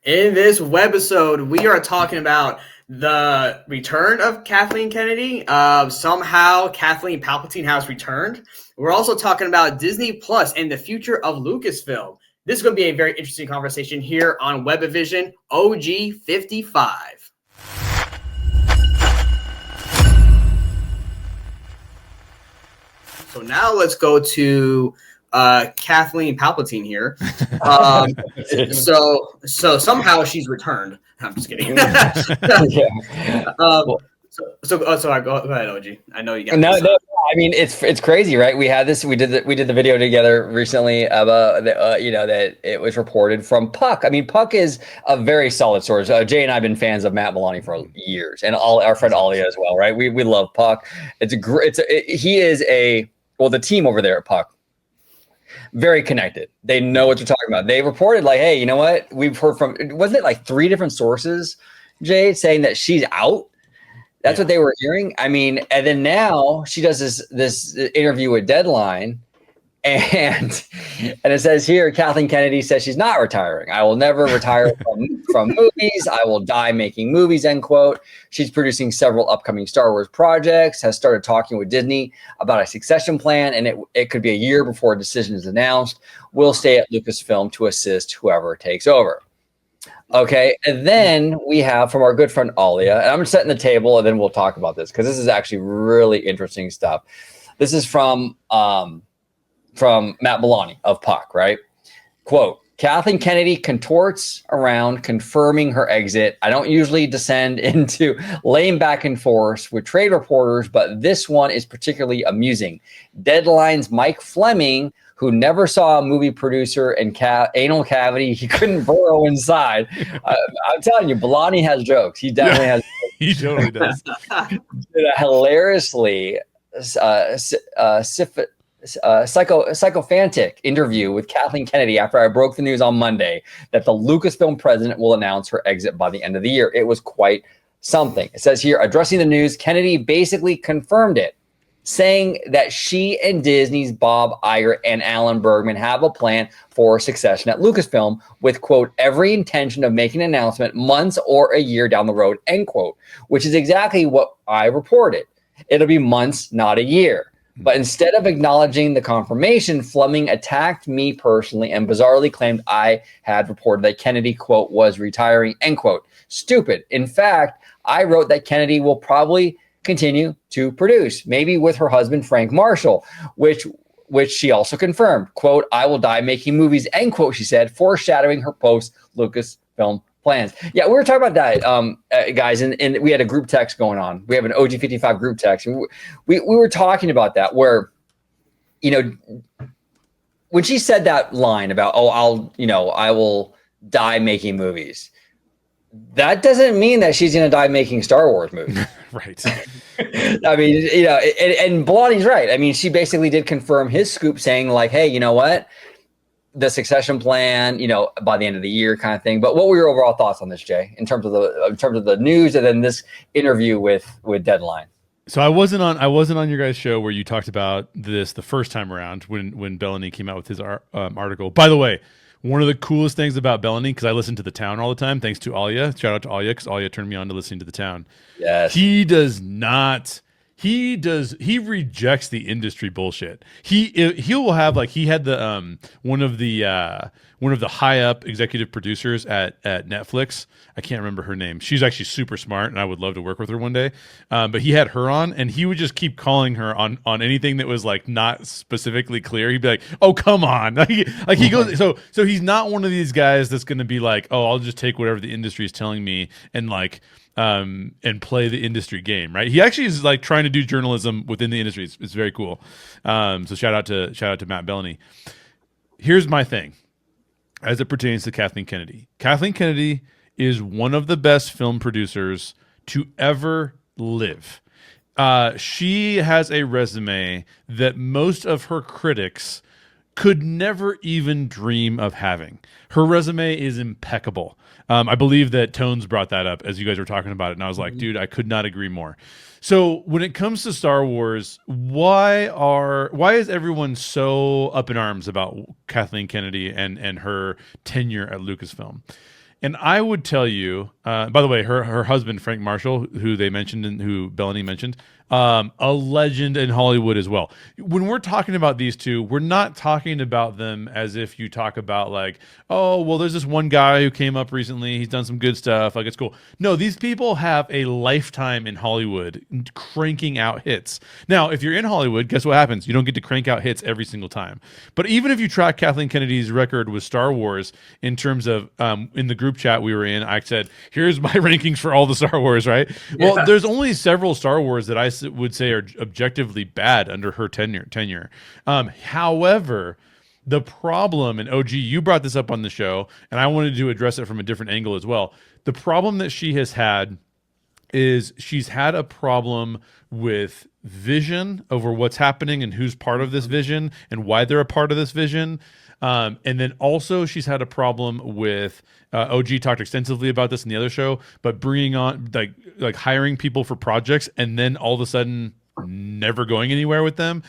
In this webisode, we are talking about the return of Kathleen Kennedy. Somehow Kathleen Palpatine has returned. We're also talking about Disney Plus and the future of Lucasfilm. This is going to be a very interesting conversation here on Webavision OG55. So now let's go to Kathleen Palpatine here. So somehow she's returned. I'm just kidding. So go ahead, OG. I know you got no. I mean, it's crazy, right? We had this. We did the video together recently about that it was reported from Puck. I mean, Puck is a very solid source. Jay and I have been fans of Matt Maloney for years, and our friend Alia as well, right? We love Puck. The team over there at Puck, very connected. They know what they're talking about. They reported like, hey, you know what? We've heard from, wasn't it like 3 different sources, Jay, saying that she's out? That's what they were hearing. I mean, and then now she does this interview with Deadline, and it says here, Kathleen Kennedy says she's not retiring. I will never retire from movies. I will die making movies, end quote. She's producing several upcoming Star Wars projects, has started talking with Disney about a succession plan, and it could be a year before a decision is announced. Will stay at Lucasfilm to assist whoever takes over. Okay, and then we have from our good friend Alia, and I'm setting the table, and then we'll talk about this because this is actually really interesting stuff. This is from Matt Maloney of Puck, right? Quote, Kathleen Kennedy contorts around confirming her exit. I don't usually descend into lame back and forth with trade reporters, but this one is particularly amusing. Deadline's Mike Fleming, who never saw a movie producer and anal cavity he couldn't burrow inside. I'm telling you, Maloney has jokes. He definitely has jokes. He totally does. Did a hilariously psychophantic interview with Kathleen Kennedy after I broke the news on Monday that the Lucasfilm president will announce her exit by the end of the year. It was quite something. It says here, addressing the news, Kennedy basically confirmed it, saying that she and Disney's Bob Iger and Alan Bergman have a plan for succession at Lucasfilm with, quote, every intention of making an announcement months or a year down the road, end quote, which is exactly what I reported. It'll be months, not a year. But instead of acknowledging the confirmation, Fleming attacked me personally and bizarrely claimed I had reported that Kennedy, quote, was retiring, end quote. Stupid. In fact, I wrote that Kennedy will probably continue to produce, maybe with her husband, Frank Marshall, which she also confirmed. Quote, I will die making movies, end quote, she said, foreshadowing her post-Lucasfilm plans. Yeah, we were talking about that, guys, and we had a group text going on. We have an OG55 group text. And we were talking about that where, when she said that line about, I will die making movies, that doesn't mean that she's going to die making Star Wars movies. Right. I mean, and Blondie's right. I mean, she basically did confirm his scoop saying like, hey, you know what? The succession plan, by the end of the year kind of thing. But what were your overall thoughts on this, Jay, in terms of the news and then this interview with Deadline? So I wasn't on your guys' show where you talked about this the first time around when Bellany came out with his article. By the way, one of the coolest things about Bellany, because I listen to The Town all the time, thanks to Alia. Shout out to Alia, because Alia turned me on to listening to The Town. Yes. He rejects the industry bullshit. He will have, like, he had the one of the high up executive producers at Netflix. I can't remember her name. She's actually super smart, and I would love to work with her one day. But he had her on, and he would just keep calling her on anything that was like not specifically clear. He'd be like, "Oh, come on!" Like he goes. So he's not one of these guys that's going to be like, "Oh, I'll just take whatever the industry is telling me," and and play the industry game, right? He actually is like trying to do journalism within the industry. It's very cool. So shout out to Matt Bellany. Here's my thing as it pertains to Kathleen Kennedy. Kathleen Kennedy is one of the best film producers to ever live. She has a resume that most of her critics could never even dream of having. Her resume is impeccable. I believe that Tones brought that up as you guys were talking about it, and I was like, dude, I could not agree more. So when it comes to Star Wars, why is everyone so up in arms about Kathleen Kennedy and her tenure at Lucasfilm? And I would tell you, by the way, her husband, Frank Marshall, who they mentioned and who Bellany mentioned, a legend in Hollywood as well. When we're talking about these two, we're not talking about them as if you talk about like, oh, well, there's this one guy who came up recently. He's done some good stuff. Like, it's cool. No, these people have a lifetime in Hollywood cranking out hits. Now, if you're in Hollywood, guess what happens? You don't get to crank out hits every single time. But even if you track Kathleen Kennedy's record with Star Wars in terms of in the group chat we were in, I said, here's my rankings for all the Star Wars, right? Yeah. Well, there's only several Star Wars that I would say are objectively bad under her tenure. However, the problem, and OG, you brought this up on the show, and I wanted to address it from a different angle as well. The problem that she has had is she's had a problem with vision over what's happening and who's part of this vision and why they're a part of this vision. And then also she's had a problem with OG talked extensively about this in the other show, but bringing on like hiring people for projects and then all of a sudden never going anywhere with them.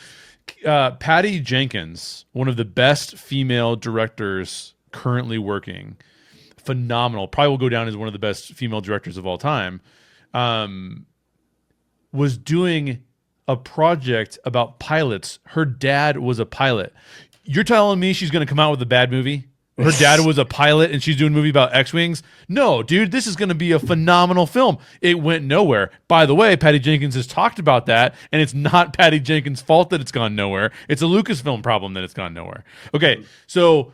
Patty Jenkins, one of the best female directors currently working, phenomenal, probably will go down as one of the best female directors of all time, was doing a project about pilots. Her dad was a pilot. You're telling me she's going to come out with a bad movie? Her dad was a pilot and she's doing a movie about X-Wings? No, dude, this is going to be a phenomenal film. It went nowhere. By the way, Patty Jenkins has talked about that, and it's not Patty Jenkins' fault that it's gone nowhere. It's a Lucasfilm problem that it's gone nowhere. Okay, so...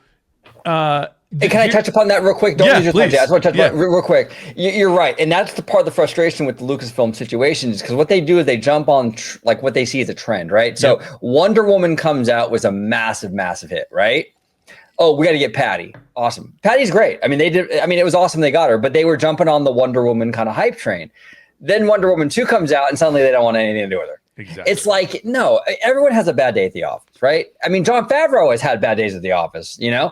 Hey, can I touch upon that real quick? Yeah, please. I just want to touch upon it real quick. You're right, and that's the part of the frustration with the Lucasfilm situation is because what they do is they jump on like what they see as a trend, right? So Wonder Woman comes out was a massive, massive hit, right? Oh, we got to get Patty. Awesome. Patty's great. I mean, they did. I mean, it was awesome they got her, but they were jumping on the Wonder Woman kind of hype train. Then Wonder Woman 2 comes out, and suddenly they don't want anything to do with her. Exactly. It's like, no, everyone has a bad day at the office, right? I mean, Jon Favreau has had bad days at the office, you know?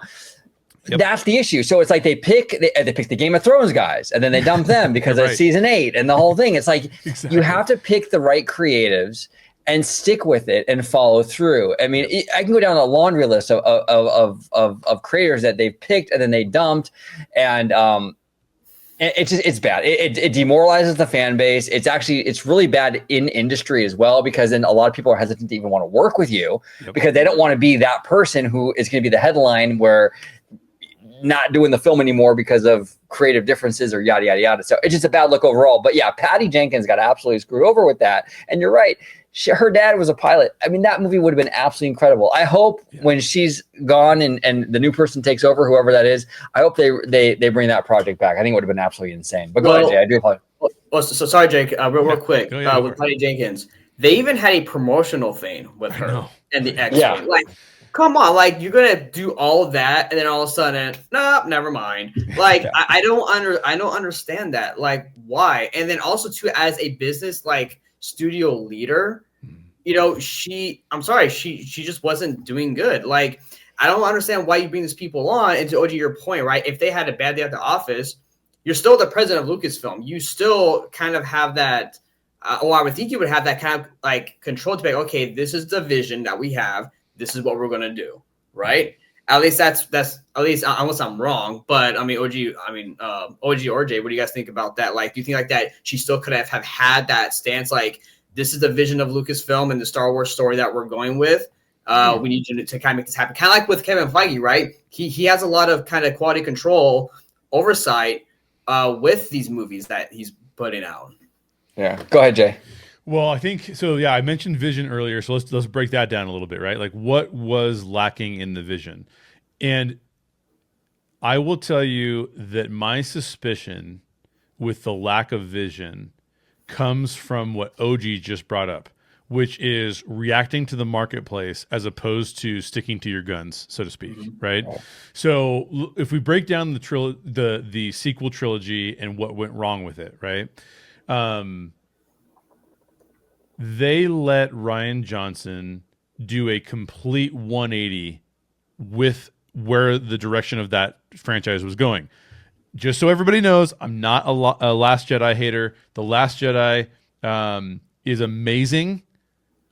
Yep. That's the issue. So it's like they pick the Game of Thrones guys, and then they dump them because right. of season 8 and the whole thing. It's like you have to pick the right creatives and stick with it and follow through. I mean, I can go down a laundry list of creators that they've picked and then they dumped, and it's bad. It demoralizes the fan base. It's really bad in industry as well, because then a lot of people are hesitant to even want to work with you because they don't want to be that person who is going to be the headline where not doing the film anymore because of creative differences or yada, yada, yada. So it's just a bad look overall. But yeah, Patty Jenkins got absolutely screwed over with that. And you're right. Her dad was a pilot. I mean, that movie would have been absolutely incredible. I hope when she's gone and the new person takes over, whoever that is, I hope they bring that project back. I think it would have been absolutely insane. But go ahead, Jay. I do apologize. Well, so sorry, Jake. Real quick. With Patty Jenkins, they even had a promotional thing with her and the X. Yeah. Like, come on, like you're gonna do all of that, and then all of a sudden, nope, never mind. Like I don't understand that. Like why? And then also too, as a business like studio leader, you know, I'm sorry, she just wasn't doing good. Like I don't understand why you bring these people on. And to OG, your point, right? If they had a bad day at the office, you're still the president of Lucasfilm. You still kind of have that. Or I would think you would have that kind of like control to be like, okay, this is the vision that we have. This is what we're gonna do, right? At least that's at least unless I'm wrong. But I mean, OG or Jay, what do you guys think about that? Like, do you think like that she still could have had that stance? Like, this is the vision of Lucasfilm and the Star Wars story that we're going with. We need you to kind of make this happen. Kind of like with Kevin Feige, right? He has a lot of kind of quality control, oversight with these movies that he's putting out. Yeah, go ahead, Jay. Well, I think so. Yeah, I mentioned vision earlier, so let's break that down a little bit, right? Like, what was lacking in the vision? And I will tell you that my suspicion with the lack of vision comes from what OG just brought up, which is reacting to the marketplace as opposed to sticking to your guns, so to speak, right? Oh. So if we break down the sequel trilogy and what went wrong with it, right? They let Rian Johnson do a complete 180 with where the direction of that franchise was going. Just so everybody knows, I'm not a Last Jedi hater. The Last Jedi is amazing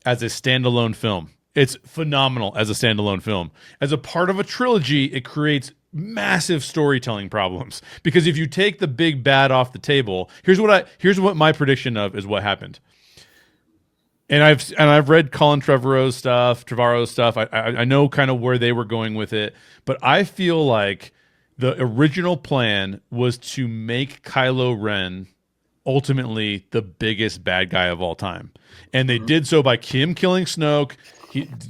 as a standalone film. It's phenomenal as a standalone film. As a part of a trilogy, it creates massive storytelling problems. Because if you take the big bad off the table, here's what my prediction of is what happened. And I've read Colin Trevorrow's stuff. I know kind of where they were going with it, but I feel like the original plan was to make Kylo Ren ultimately the biggest bad guy of all time, and they did so by him killing Snoke.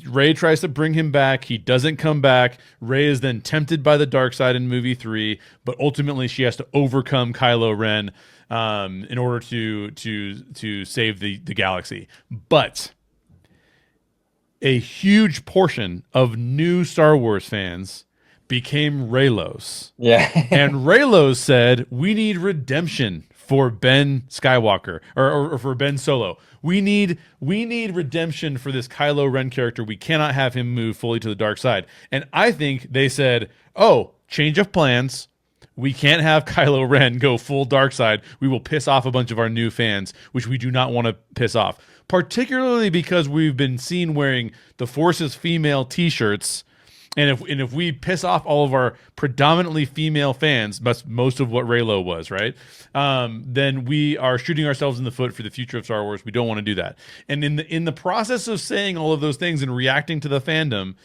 Rey tries to bring him back. He doesn't come back. Rey is then tempted by the dark side in movie 3, but ultimately she has to overcome Kylo Ren in order to save the galaxy. But a huge portion of new Star Wars fans became Reylos. Yeah. And Reylos said, we need redemption for Ben Skywalker or for Ben Solo. We need redemption for this Kylo Ren character. We cannot have him move fully to the dark side. And I think they said, oh, change of plans. We can't have Kylo Ren go full dark side. We will piss off a bunch of our new fans, which we do not want to piss off. Particularly because we've been seen wearing the Force's female t-shirts. And if we piss off all of our predominantly female fans, most of what Reylo was, right? Then we are shooting ourselves in the foot for the future of Star Wars. We don't want to do that. And in the process of saying all of those things and reacting to the fandom,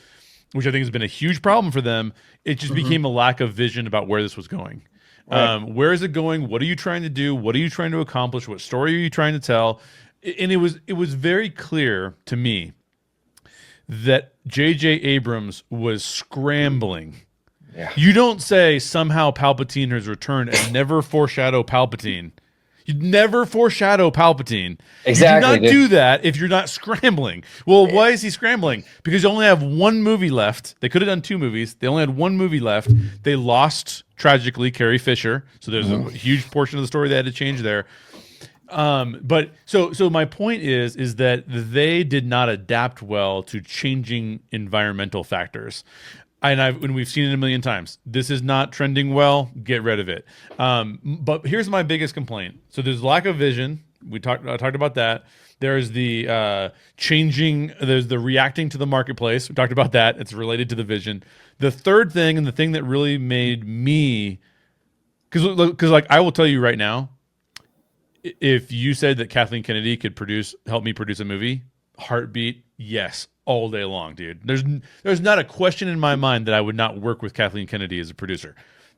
which I think has been a huge problem for them, it just became a lack of vision about where this was going. Right. Where is it going? What are you trying to do? What are you trying to accomplish? What story are you trying to tell? And it was very clear to me that J.J. Abrams was scrambling. Yeah. You don't say somehow Palpatine has returned and never foreshadow Palpatine. You'd never foreshadow Palpatine. Exactly. You do not do that if you're not scrambling. Well, why is he scrambling? Because they only have one movie left. They could have done 2 movies. They only had one movie left. They lost, tragically, Carrie Fisher. So there's a huge portion of the story they had to change there. But so my point is that they did not adapt well to changing environmental factors. And we've seen it a million times. This is not trending well. Get rid of it. But here's my biggest complaint. So there's lack of vision. I talked about that. There's the there's the reacting to the marketplace. We talked about that. It's related to the vision. The third thing, and the thing that really made me, because like I will tell you right now, if you said that Kathleen Kennedy could help me produce a movie, heartbeat, yes, all day long, dude. There's not a question in my mind that I would not work with Kathleen Kennedy as a producer.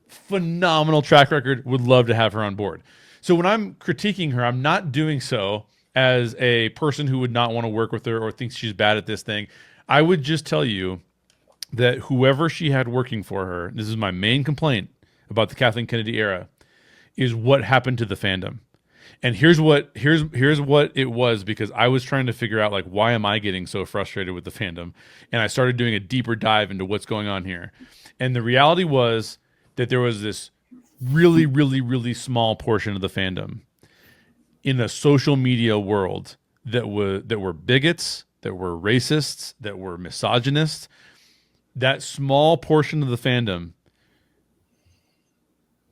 Phenomenal track record. Would love to have her on board. So when I'm critiquing her, I'm not doing so as a person who would not want to work with her or thinks she's bad at this thing. I would just tell you that whoever she had working for her, this is my main complaint about the Kathleen Kennedy era, is what happened to the fandom. And here's what it was, because I was trying to figure out, like, why am I getting so frustrated with the fandom? And I started doing a deeper dive into what's going on here. And the reality was that there was this really, really, really small portion of the fandom in the social media world that were bigots, that were racists, that were misogynists. That small portion of the fandom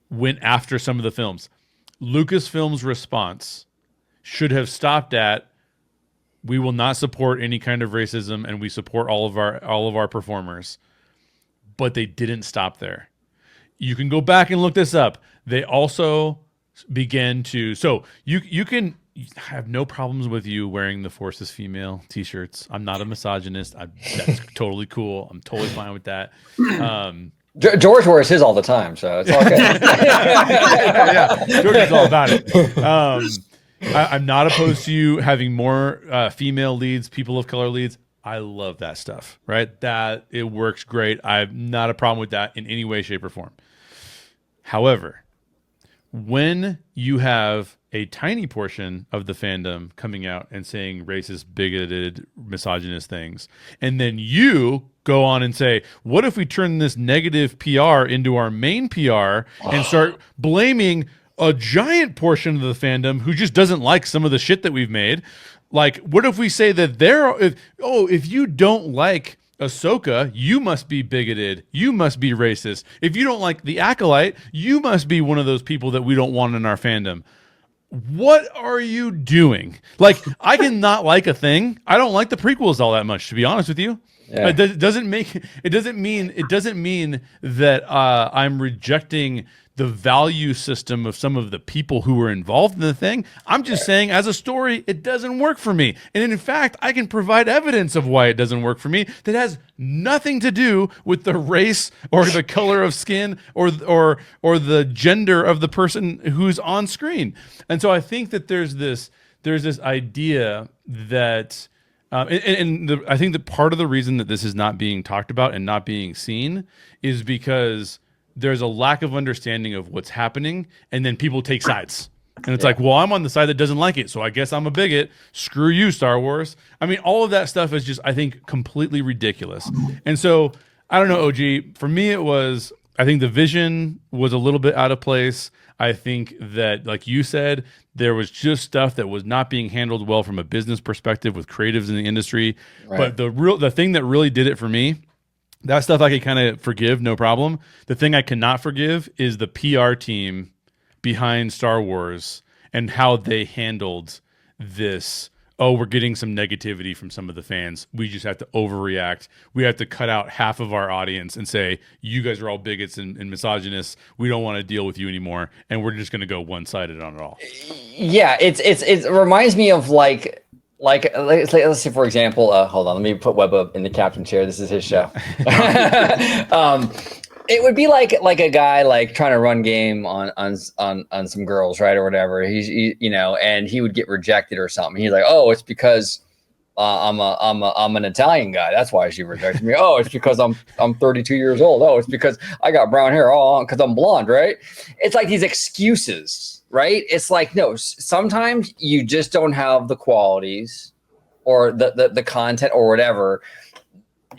went after some of the films. Lucasfilm's response should have stopped at, we will not support any kind of racism and we support all of our performers. But they didn't stop there. You can go back and look this up. They also began to, so you can have no problems with you wearing the Force's female t-shirts. I'm not a misogynist. That's totally cool. I'm totally fine with that. George wears his all the time, so it's all good. Yeah, George is all about it. I'm not opposed to you having more female leads, people of color leads. I love that stuff, right? That it works great. I've not a problem with that in any way, shape, or form. However, when you have a tiny portion of the fandom coming out and saying racist, bigoted, misogynist things, and then you go on and say, what if we turn this negative PR into our main PR and start blaming a giant portion of the fandom who just doesn't like some of the shit that we've made? Like, what if we say that if you don't like Ahsoka, you must be bigoted. You must be racist. If you don't like the Acolyte, you must be one of those people that we don't want in our fandom. What are you doing? Like, I can not like a thing. I don't like the prequels all that much, to be honest with you. Yeah. It doesn't mean that I'm rejecting the value system of some of the people who were involved in the thing. I'm just saying, as a story, it doesn't work for me. And in fact, I can provide evidence of why it doesn't work for me that has nothing to do with the race or the color of skin or the gender of the person who's on screen. And so I think that there's this idea that I think that part of the reason that this is not being talked about and not being seen is because there's a lack of understanding of what's happening, and then people take sides. And it's like, well, I'm on the side that doesn't like it, so I guess I'm a bigot. Screw you, Star Wars. I mean, all of that stuff is just, I think, completely ridiculous. And so, I don't know, OG, for me I think the vision was a little bit out of place. I think that, like you said, there was just stuff that was not being handled well from a business perspective with creatives in the industry. Right. But the thing that really did it for me, that stuff I could kind of forgive, no problem. The thing I cannot forgive is the PR team behind Star Wars and how they handled this. Oh, we're getting some negativity from some of the fans. We just have to overreact. We have to cut out half of our audience and say, you guys are all bigots and misogynists. We don't want to deal with you anymore. And we're just going to go one-sided on it all. Yeah, it reminds me of like let's say, for example, hold on, let me put Webba in the captain chair. This is his show. It would be like a guy like trying to run game on some girls, right, or whatever. And he would get rejected or something. He's like, oh, it's because I'm an Italian guy. That's why she rejected me. Oh, it's because I'm 32 years old. Oh, it's because I got brown hair. Oh, because I'm blonde, right? It's like these excuses, right? It's like, no, sometimes you just don't have the qualities or the content or whatever,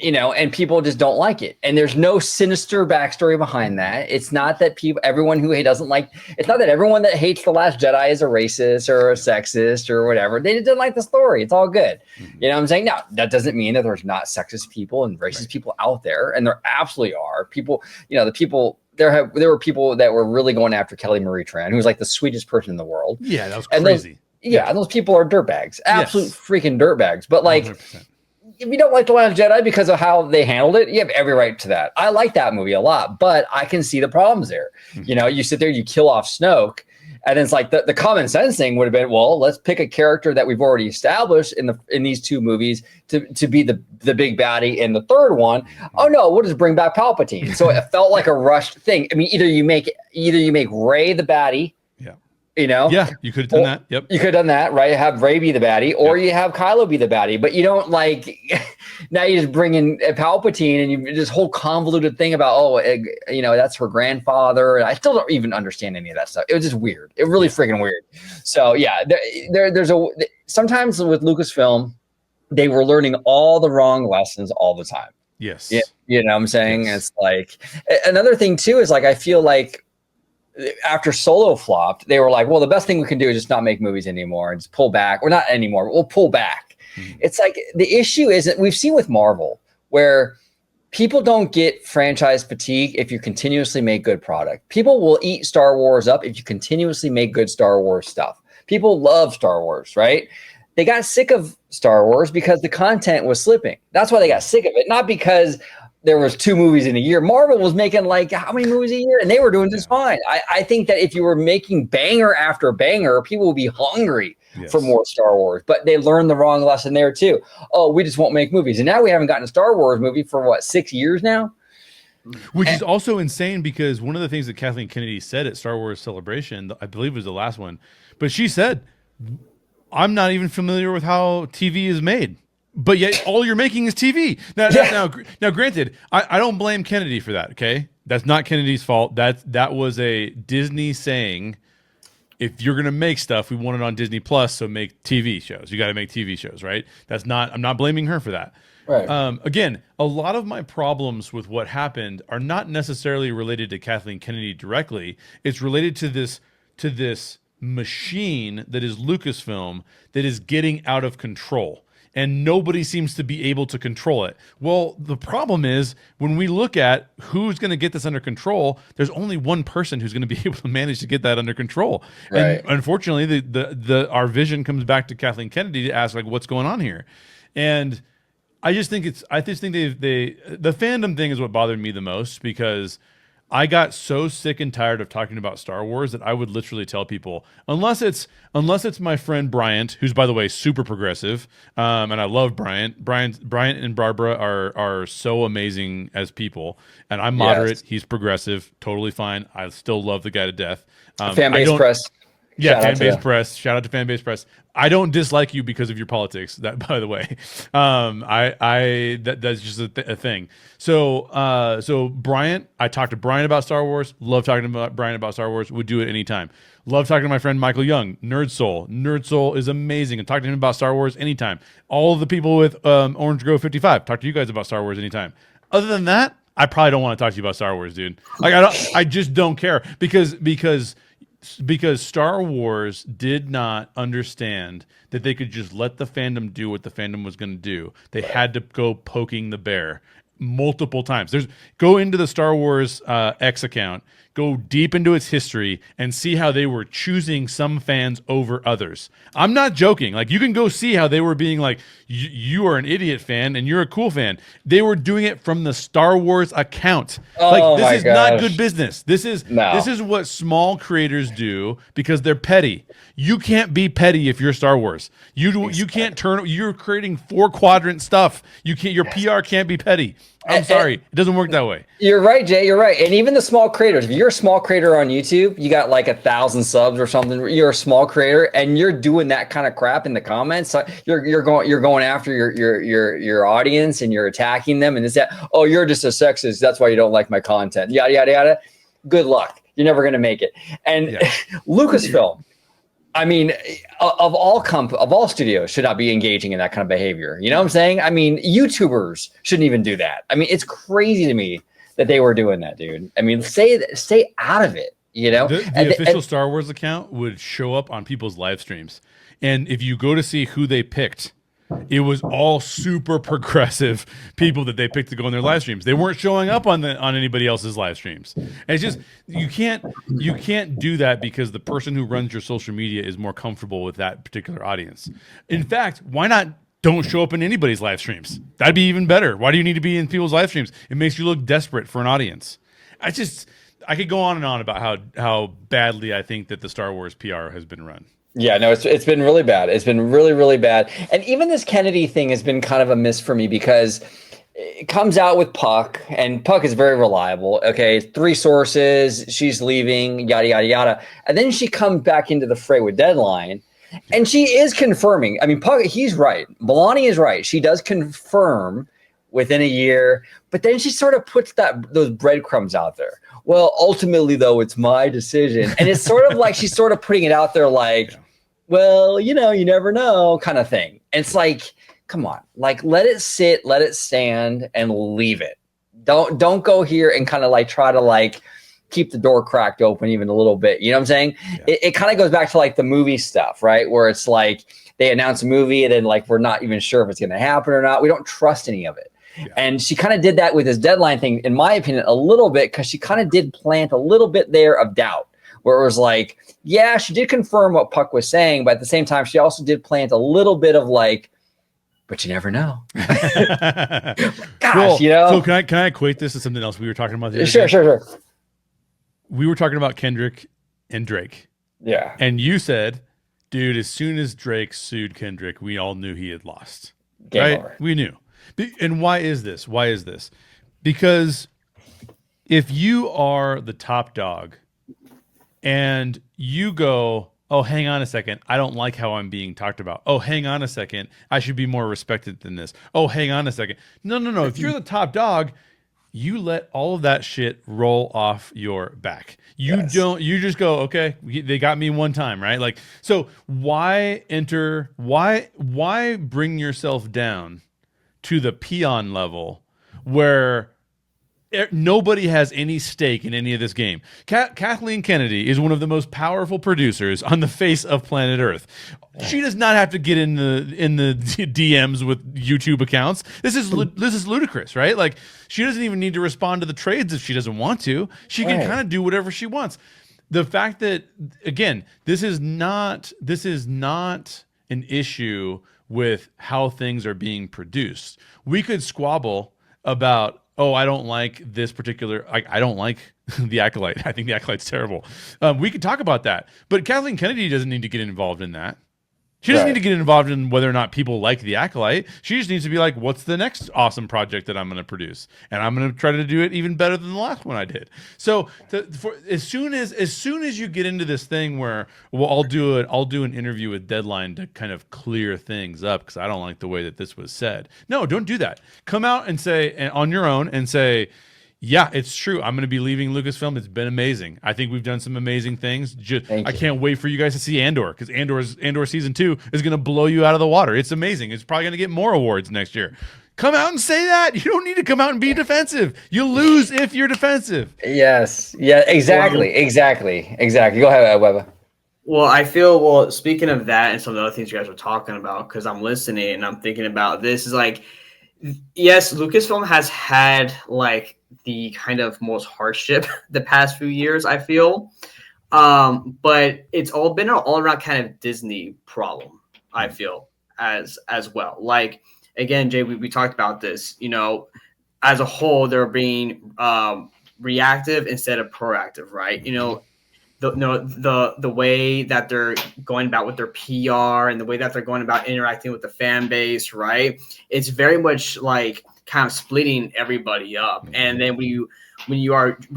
and people just don't like it. And there's no sinister backstory behind that. It's not that everyone who doesn't like, it's not that everyone that hates The Last Jedi is a racist or a sexist or whatever. They just didn't like the story. It's all good. Mm-hmm. You know what I'm saying? Now, that doesn't mean that there's not sexist people and racist people out there. And there absolutely are. People, there were people that were really going after Kelly Marie Tran, who was like the sweetest person in the world. Yeah, that was crazy. And those people are dirtbags, absolute freaking dirtbags. But like, 100%. If you don't like The Last Jedi because of how they handled it, you have every right to that. I like that movie a lot, but I can see the problems there. Mm-hmm. You sit there, you kill off Snoke, and it's like the common sense thing would have been, well, let's pick a character that we've already established in these two movies to be the big baddie in the third one. Oh no, we'll just bring back Palpatine. So it felt like a rushed thing. I mean, either you make Rey the baddie. Yeah, you could have done that. Yep. You could have done that, right? Have Rey be the baddie, or you have Kylo be the baddie, but you don't now you just bring in Palpatine and you this whole convoluted thing about, that's her grandfather. I still don't even understand any of that stuff. It was just weird. It really freaking weird. So yeah, there's sometimes with Lucasfilm, they were learning all the wrong lessons all the time. Yes. Yeah, you know what I'm saying? Yes. It's like, another thing too, is like, I feel like, after Solo flopped, they were like, well, the best thing we can do is just not make movies anymore and just pull back. Or not anymore, but we'll pull back. Mm-hmm. It's like the issue isn't, we've seen with Marvel where people don't get franchise fatigue if you continuously make good product. People will eat Star Wars up if you continuously make good Star Wars stuff. People love Star Wars, right? They got sick of Star Wars because the content was slipping. That's why they got sick of it, not because there was 2 movies in a year. Marvel was making like how many movies a year? And they were doing just fine. I think that if you were making banger after banger, people would be hungry for more Star Wars. But they learned the wrong lesson there too. Oh, we just won't make movies. And now we haven't gotten a Star Wars movie for 6 years now? Which is also insane because one of the things that Kathleen Kennedy said at Star Wars Celebration, I believe was the last one, but she said, I'm not even familiar with how TV is made. But yet all you're making is TV. Now, granted, I don't blame Kennedy for that, okay? That's not Kennedy's fault. That was a Disney saying, if you're going to make stuff, we want it on Disney Plus, so make TV shows. You got to make TV shows, right? I'm not blaming her for that. Right. Again, a lot of my problems with what happened are not necessarily related to Kathleen Kennedy directly. It's related to this machine that is Lucasfilm that is getting out of control. And nobody seems to be able to control it. Well, the problem is when we look at who's going to get this under control, there's only one person who's going to be able to manage to get that under control. Right. And unfortunately, our vision comes back to Kathleen Kennedy to ask, like, what's going on here? And I just think the fandom thing is what bothered me the most, because I got so sick and tired of talking about Star Wars that I would literally tell people, unless it's my friend Bryant, who's, by the way, super progressive, and I love Bryant. Bryant and Barbara are so amazing as people, and I'm moderate. Yes. He's progressive, totally fine. I still love the guy to death. Fanbase press. Yeah, Shout out to Fanbase them. Press. Shout out to Fanbase Press. I don't dislike you because of your politics. That, by the way, that's just a thing. So Bryant, I talked to Brian about Star Wars. Love talking about Brian about Star Wars. Would do it anytime. Love talking to my friend Michael Young, Nerd Soul. Nerd Soul is amazing, and talk to him about Star Wars anytime. All of the people with Orange Grove 55, talk to you guys about Star Wars anytime. Other than that, I probably don't want to talk to you about Star Wars, dude. Like I just don't care because Star Wars did not understand that they could just let the fandom do what the fandom was going to do. They had to go poking the bear multiple times. Go into the Star Wars X account, go deep into its history, and see how they were choosing some fans over others. I'm not joking. Like, you can go see how they were being like, you are an idiot fan and you're a cool fan. They were doing it from the Star Wars account. Oh, this my is not gosh. good business. This is what small creators do because they're petty. You can't be petty if you're Star Wars. You can't turn. You're creating 4-quadrant stuff. You can't. Your PR can't be petty. I'm sorry, it doesn't work that way. You're right, Jay. You're right. And even the small creators. If you're a small creator on YouTube, you got like 1,000 subs or something. You're a small creator, and you're doing that kind of crap in the comments. So you're going after your audience, and you're attacking them, and is that, oh, you're just a sexist. That's why you don't like my content. Yada yada yada. Good luck. You're never gonna make it. And Lucasfilm. I mean, of all studios should not be engaging in that kind of behavior. You know what I'm saying? I mean, YouTubers shouldn't even do that. I mean, it's crazy to me that they were doing that, dude. I mean, stay out of it. You know, the official Star Wars account would show up on people's live streams, and if you go to see who they picked, it was all super progressive people that they picked to go on their live streams. They weren't showing up on anybody else's live streams. And it's just you can't do that because the person who runs your social media is more comfortable with that particular audience. In fact, why not don't show up in anybody's live streams? That'd be even better. Why do you need to be in people's live streams? It makes you look desperate for an audience. I could go on and on about how badly I think that the Star Wars PR has been run. Yeah, no, it's been really bad. It's been really, really bad. And even this Kennedy thing has been kind of a miss for me because it comes out with Puck, and Puck is very reliable. Okay, 3 sources, she's leaving, yada, yada, yada. And then she comes back into the fray with Deadline, and she is confirming. I mean, Puck, he's right. Milani is right. She does confirm within a year, but then she sort of puts those breadcrumbs out there. Well, ultimately, though, it's my decision. And it's sort of like she's sort of putting it out there like, well, you know, you never know kind of thing. And it's like, come on, like, let it sit, let it stand, and leave it. Don't go here and kind of like try to like keep the door cracked open even a little bit. You know what I'm saying? Yeah. It kind of goes back to like the movie stuff, right? Where it's like they announce a movie and then like we're not even sure if it's going to happen or not. We don't trust any of it. Yeah. And she kind of did that with this Deadline thing, in my opinion, a little bit, because she kind of did plant a little bit there of doubt, where it was like, yeah, she did confirm what Puck was saying, but at the same time, she also did plant a little bit of like, but you never know. Gosh, well, you know. So can I equate this to something else we were talking about the other day? Sure. We were talking about Kendrick and Drake. Yeah. And you said, dude, as soon as Drake sued Kendrick, we all knew he had lost. Game over. We knew. And why is this? Because if you are the top dog and you go, oh, hang on a second, I don't like how I'm being talked about. Oh, hang on a second, I should be more respected than this. Oh, hang on a second. No. If you're the top dog, you let all of that shit roll off your back. You just go, okay, they got me one time, right? Like, so why bring yourself down to the peon level where nobody has any stake in any of this game? Kathleen Kennedy is one of the most powerful producers on the face of planet Earth. She does not have to get in the DMs with YouTube accounts. This is ludicrous, right? Like, she doesn't even need to respond to the trades if she doesn't want to. She can kind of do whatever she wants. The fact that, again, this is not an issue with how things are being produced. We could squabble about, oh, I don't like this particular, I don't like The Acolyte. I think The Acolyte's terrible. We could talk about that. But Kathleen Kennedy doesn't need to get involved in that. She doesn't need to get involved in whether or not people like The Acolyte. She just needs to be like, what's the next awesome project that I'm going to produce? And I'm going to try to do it even better than the last one I did. So as soon as you get into this thing where, well, I'll do an interview with Deadline to kind of clear things up because I don't like the way that this was said. No, don't do that. Come out and say on your own and say, yeah, it's true. I'm going to be leaving Lucasfilm. It's been amazing. I think we've done some amazing things. I can't wait for you guys to see Andor, because Andor season 2 is going to blow you out of the water. It's amazing. It's probably going to get more awards next year. Come out and say that. You don't need to come out and be defensive. You'll lose if you're defensive. Yes. Yeah. Exactly. Exactly. Go ahead, Webba. Well, I feel, speaking of that and some of the other things you guys were talking about, because I'm listening and I'm thinking about this, is like, yes, Lucasfilm has had like the kind of most hardship the past few years, I feel. But it's all been an all-around kind of Disney problem, I feel, as well. Like, again, Jay, we talked about this, as a whole, they're being reactive instead of proactive, right? The way that they're going about with their PR and the way that they're going about interacting with the fan base, right? It's very much like kind of splitting everybody up. And then when you have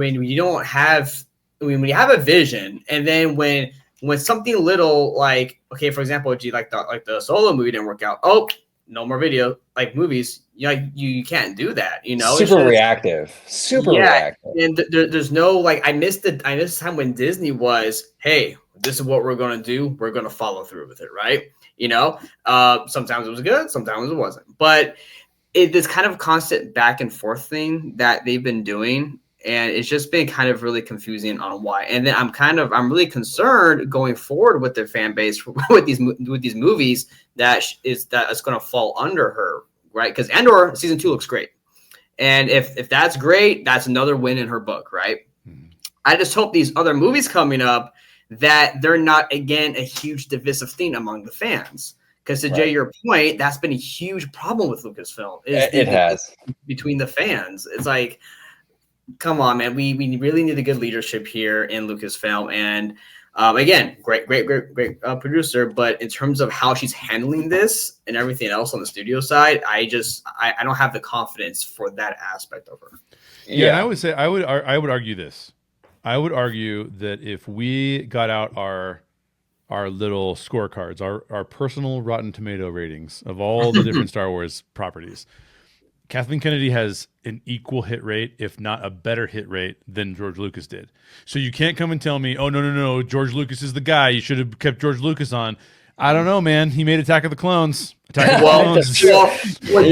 a vision, and then when something little, like, okay, for example, like the Solo movie didn't work out. Oh, no more video, like movies. You can't do that. Super reactive. And there's no, like, I missed the time when Disney was, hey, this is what we're gonna do. We're gonna follow through with it, right? Sometimes it was good, sometimes it wasn't. But this kind of constant back and forth thing that they've been doing, and it's just been kind of really confusing on why. And then I'm really concerned going forward with their fan base with these movies that it's going to fall under her, right? Because Andor season 2 looks great, and if that's great, that's another win in her book, right? Mm-hmm. I just hope these other movies coming up that they're not again a huge divisive thing among the fans. Because to Jay, your point, that's been a huge problem with Lucasfilm. It has between the fans. It's like, come on, man. We really need a good leadership here in Lucasfilm. And again, great producer. But in terms of how she's handling this and everything else on the studio side, I don't have the confidence for that aspect of her. Yeah, and I would say I would argue this. I would argue that if we got out our little scorecards, our personal Rotten Tomato ratings of all the different Star Wars properties, Kathleen Kennedy has an equal hit rate, if not a better hit rate than George Lucas did. So you can't come and tell me, oh, no, George Lucas is the guy. You should have kept George Lucas on. I don't know, man. He made Attack of the Clones. That's true. But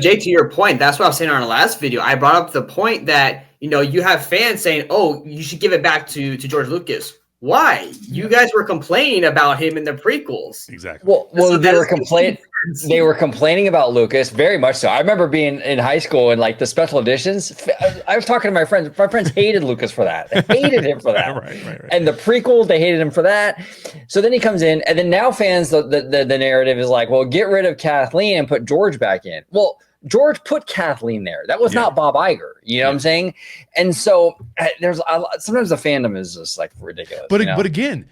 Jay, to your point, that's what I was saying on our last video. I brought up the point that, you have fans saying, oh, you should give it back to George Lucas. Why? You guys were complaining about him in the prequels. Exactly. Well, they were complaining about Lucas very much so. I remember being in high school and like the special editions. I was talking to my friends. My friends hated Lucas for that. They hated him for that. Right. And the prequel, they hated him for that. So then he comes in, and then now fans, the narrative is like, well, get rid of Kathleen and put George back in. Well, George put Kathleen there. That was not Bob Iger. You know what I'm saying? And so sometimes the fandom is just like ridiculous. But again,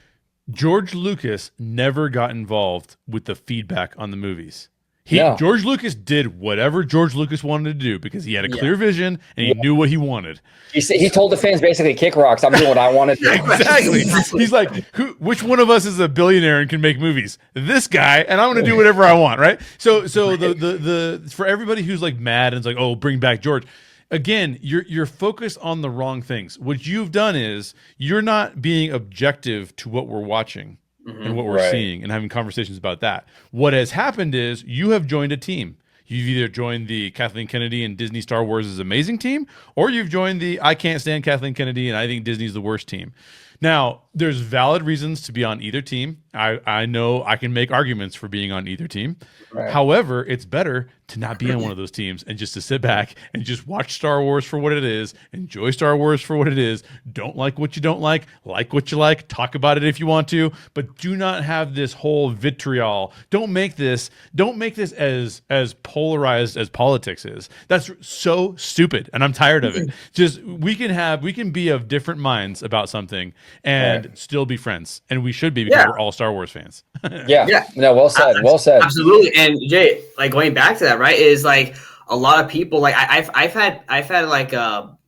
George Lucas never got involved with the feedback on the movies. George Lucas did whatever George Lucas wanted to do because he had a clear vision and he knew what he wanted. He told the fans basically, kick rocks. I'm doing what I want to do. Exactly. He's like, which one of us is a billionaire and can make movies? This guy, and I'm going to do whatever I want, right? So the for everybody who's like mad and it's like, oh, bring back George. Again, you're focused on the wrong things. What you've done is you're not being objective to what we're watching. And what we're seeing and having conversations about that. What has happened is you have joined a team. You've either joined the Kathleen Kennedy and Disney Star Wars' amazing team, or you've joined the I can't stand Kathleen Kennedy and I think Disney's the worst team. Now, there's valid reasons to be on either team. I know I can make arguments for being on either team. Right. However, it's better to not be on one of those teams and just to sit back and just watch Star Wars for what it is, enjoy Star Wars for what it is. Don't like what you don't like what you like, talk about it if you want to, but do not have this whole vitriol. Don't make this as polarized as politics is. That's so stupid, and I'm tired of it. Just we can be of different minds about something and still be friends, and we should be because we're all Star Wars fans. No, well said. Well said. Absolutely. And Jay, like going back to that, right, is like a lot of people, like I've had like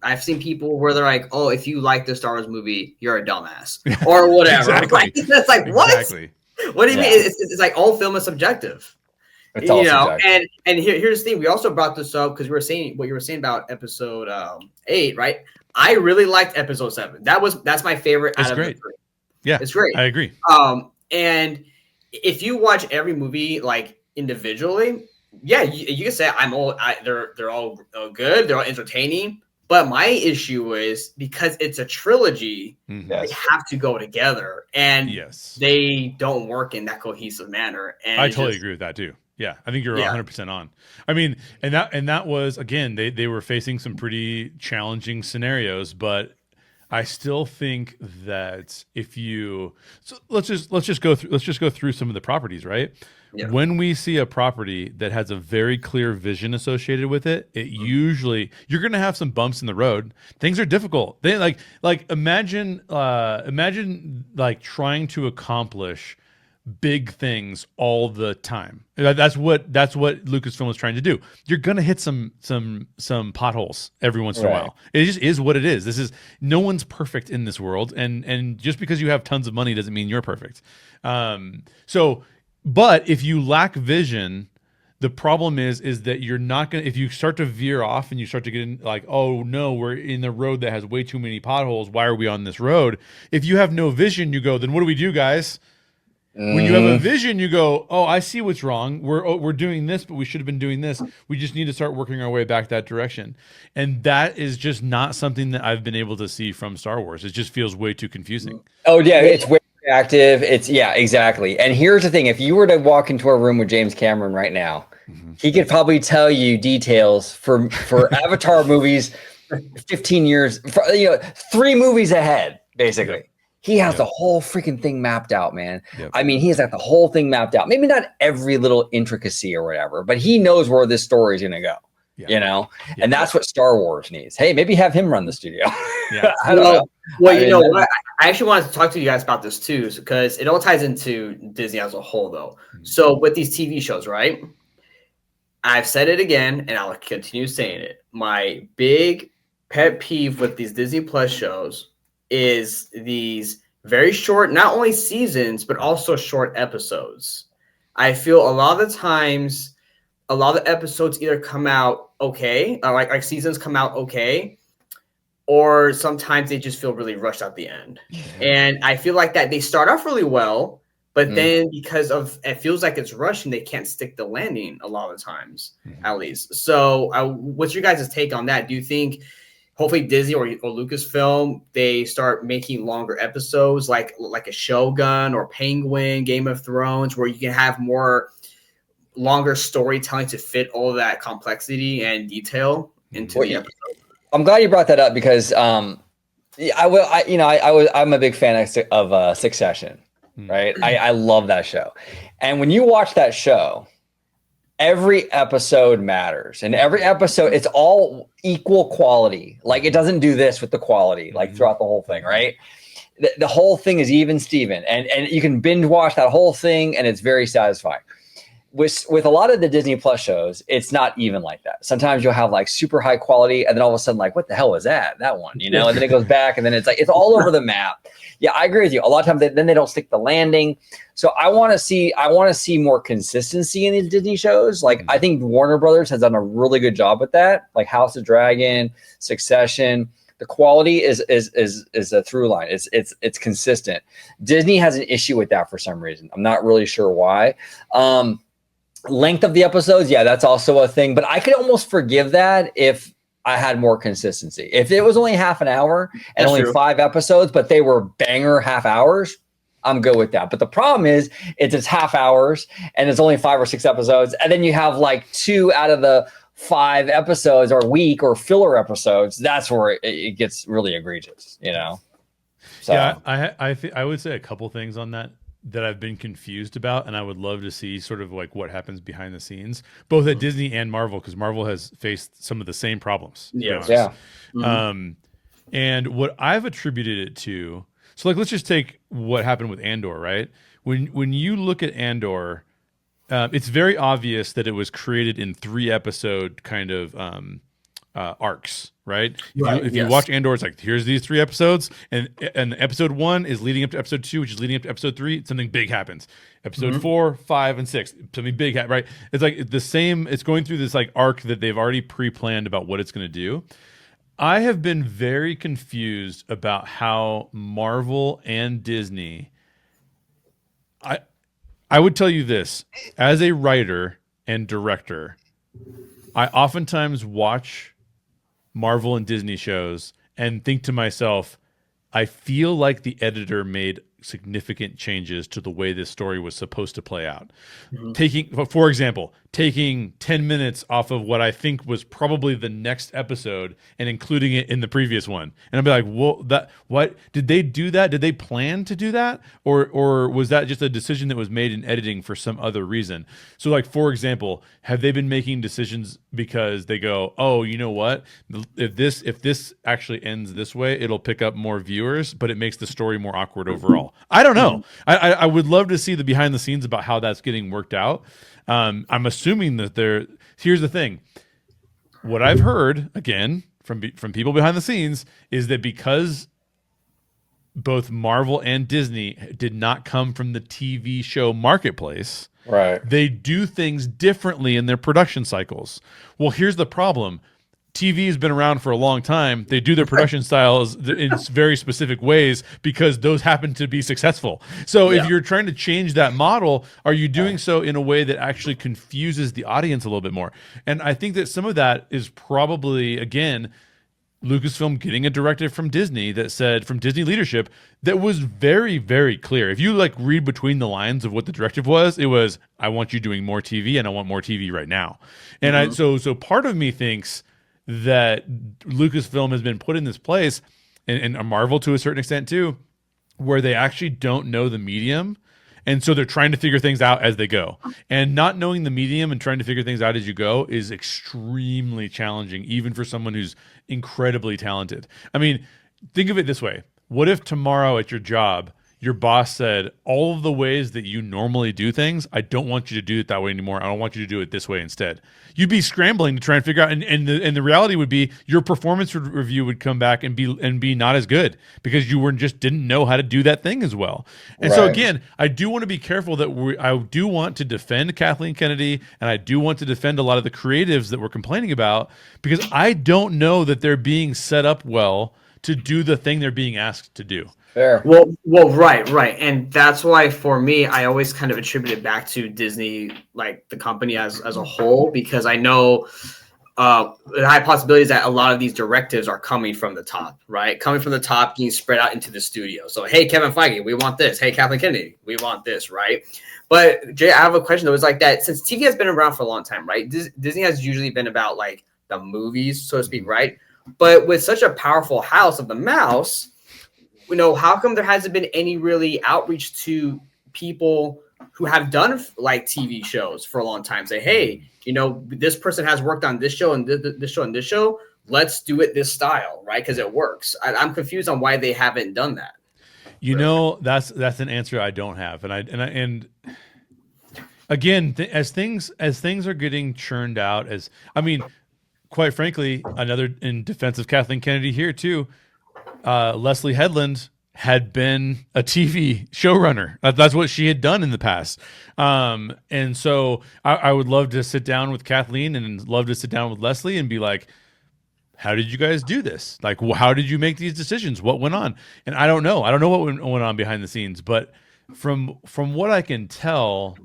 I've seen people where they're like, oh, if you like the Star Wars movie, you're a dumbass or whatever. Exactly. Like, it's like, what? Exactly. What do you mean? It's like all film is subjective. It's all subjective. And here's the thing. We also brought this up because we were saying what you were saying about episode 8, right? I really liked episode 7. That's my favorite. It's out great. Of the 3. Yeah, it's great. I agree. And if you watch every movie like individually, you can say they're all good, they're all entertaining. But my issue is because it's a trilogy, they have to go together, and they don't work in that cohesive manner. And I totally agree with that too. Yeah, I think you're 100% on. I mean, and that was again, they were facing some pretty challenging scenarios, but I still think that let's just go through some of the properties, right? Yeah. When we see a property that has a very clear vision associated with it, usually you're going to have some bumps in the road. Things are difficult. They like imagine like trying to accomplish big things all the time. That's what Lucasfilm was trying to do. You're gonna hit some potholes every once in a while. It just is what it is. No one's perfect in this world, and just because you have tons of money doesn't mean you're perfect. But if you lack vision, the problem is that you're not gonna. If you start to veer off and you start to get in, like, oh no, we're in the road that has way too many potholes. Why are we on this road? If you have no vision, you go, then what do we do, guys? When you have a vision, you go, oh, I see what's wrong. We're doing this, but we should have been doing this. We just need to start working our way back that direction. And that is just not something that I've been able to see from Star Wars. It just feels way too confusing. Oh, yeah, it's way too active. Exactly. And here's the thing. If you were to walk into a room with James Cameron right now, he could probably tell you details for Avatar movies 15 years, 3 movies ahead, basically. Yep. He has the whole freaking thing mapped out, man. Yep. I mean, he has got the whole thing mapped out. Maybe not every little intricacy or whatever, but he knows where this story is going to go, And that's what Star Wars needs. Hey, maybe have him run the studio. Yeah. I don't know. Well, what? I actually wanted to talk to you guys about this too, because it all ties into Disney as a whole, though. So with these TV shows, right? I've said it again, and I'll continue saying it. My big pet peeve with these Disney Plus shows is these very short, not only seasons, but also short episodes. I feel a lot of the times, a lot of the episodes either come out okay, or like seasons come out okay, or sometimes they just feel really rushed at the end. Yeah. And I feel like that they start off really well, but then because of it feels like it's rushing, they can't stick the landing a lot of the times, at least. So what's your guys' take on that? Do you think hopefully Disney or Lucasfilm, they start making longer episodes like a Shogun or Penguin, Game of Thrones, where you can have more longer storytelling to fit all that complexity and detail into the episode? I'm glad you brought that up because I'm a big fan of Succession, right? I love that show. And when you watch that show, every episode matters, and every episode, it's all equal quality. Like it doesn't do this with the quality, like throughout the whole thing, right? The whole thing is even Steven, and you can binge watch that whole thing, and it's very satisfying. With a lot of the Disney Plus shows, it's not even like that. Sometimes you'll have like super high quality, and then all of a sudden, like, what the hell is that one? And then it goes back, and then it's like it's all over the map. Yeah, I agree with you. A lot of times, then they don't stick the landing. So I want to see more consistency in these Disney shows. Like I think Warner Brothers has done a really good job with that. Like House of Dragon, Succession. The quality is a through line. It's consistent. Disney has an issue with that for some reason. I'm not really sure why. Length of the episodes, yeah, that's also a thing. But I could almost forgive that if I had more consistency. If it was only half an hour and That's only true. 5 episodes, but they were banger half hours, I'm good with that. But the problem is it's half hours and it's only 5 or 6 episodes. And then you have like 2 out of the 5 episodes are weak or filler episodes. That's where it gets really egregious, you know? So. Yeah, I would say a couple things on that I've been confused about, and I would love to see sort of like what happens behind the scenes, both at Disney and Marvel, because Marvel has faced some of the same problems. Yes. Yeah. And what I've attributed it to, so like let's just take what happened with Andor, right? When you look at Andor, it's very obvious that it was created in 3 episode kind of arcs, right? If you watch Andor, it's like, here's these 3 episodes, and episode 1 is leading up to episode 2, which is leading up to episode 3. Something big happens. Episode 4, 5, and 6, something big right? It's like the same. It's going through this like arc that they've already pre-planned about what it's going to do. I have been very confused about how Marvel and Disney. I would tell you this, as a writer and director, I oftentimes watch Marvel and Disney shows and think to myself, I feel like the editor made significant changes to the way this story was supposed to play out. For example, taking 10 minutes off of what I think was probably the next episode and including it in the previous one. And I'd be like, well, what did they do that? Did they plan to do that? Or was that just a decision that was made in editing for some other reason? So like, for example, have they been making decisions because they go, oh, you know what? If this actually ends this way, it'll pick up more viewers, but it makes the story more awkward overall. I don't know. I would love to see the behind the scenes about how that's getting worked out. I'm assuming that here's the thing. What I've heard, again, from people behind the scenes is that because both Marvel and Disney did not come from the TV show marketplace, right, they do things differently in their production cycles. Well, here's the problem. TV has been around for a long time. They do their production styles in very specific ways because those happen to be successful. So if you're trying to change that model, are you doing so in a way that actually confuses the audience a little bit more? And I think that some of that is probably, again, Lucasfilm getting a directive from Disney that said, from Disney leadership, that was very, very clear. If you like read between the lines of what the directive was, it was, I want you doing more TV and I want more TV right now. And so part of me thinks that Lucasfilm has been put in this place, and Marvel to a certain extent too, where they actually don't know the medium. And so they're trying to figure things out as they go. And not knowing the medium and trying to figure things out as you go is extremely challenging, even for someone who's incredibly talented. I mean, think of it this way. What if tomorrow at your job, your boss said, all of the ways that you normally do things, I don't want you to do it that way anymore. I don't want you to do it this way instead. You'd be scrambling to try and figure out, and the reality would be your performance review would come back and be not as good because you didn't know how to do that thing as well. And so again, I do want to be careful that I do want to defend Kathleen Kennedy, and I do want to defend a lot of the creatives that we're complaining about, because I don't know that they're being set up well to do the thing they're being asked to do. Fair. Well, right, and that's why for me, I always kind of attribute it back to Disney, like the company as a whole, because I know the high possibility is that a lot of these directives are coming from the top, right? Coming from the top, being spread out into the studio. So, hey, Kevin Feige, we want this. Hey, Kathleen Kennedy, we want this, right? But Jay, I have a question though. It's like that since TV has been around for a long time, right? Disney has usually been about like the movies, so to speak, right? But with such a powerful house of the mouse, you know, how come there hasn't been any really outreach to people who have done like TV shows for a long time? Say, hey, you know, this person has worked on this show and this show and this show. Let's do it this style, right? Because it works. I'm confused on why they haven't done that. You know, that's an answer I don't have, and again, as things are getting churned out, quite frankly, another in defense of Kathleen Kennedy here too. Leslie Headland had been a TV showrunner. That's what she had done in the past. And so I would love to sit down with Kathleen and love to sit down with Leslie and be like, how did you guys do this? Like, how did you make these decisions? What went on? And I don't know. I don't know what went on behind the scenes, but from what I can tell,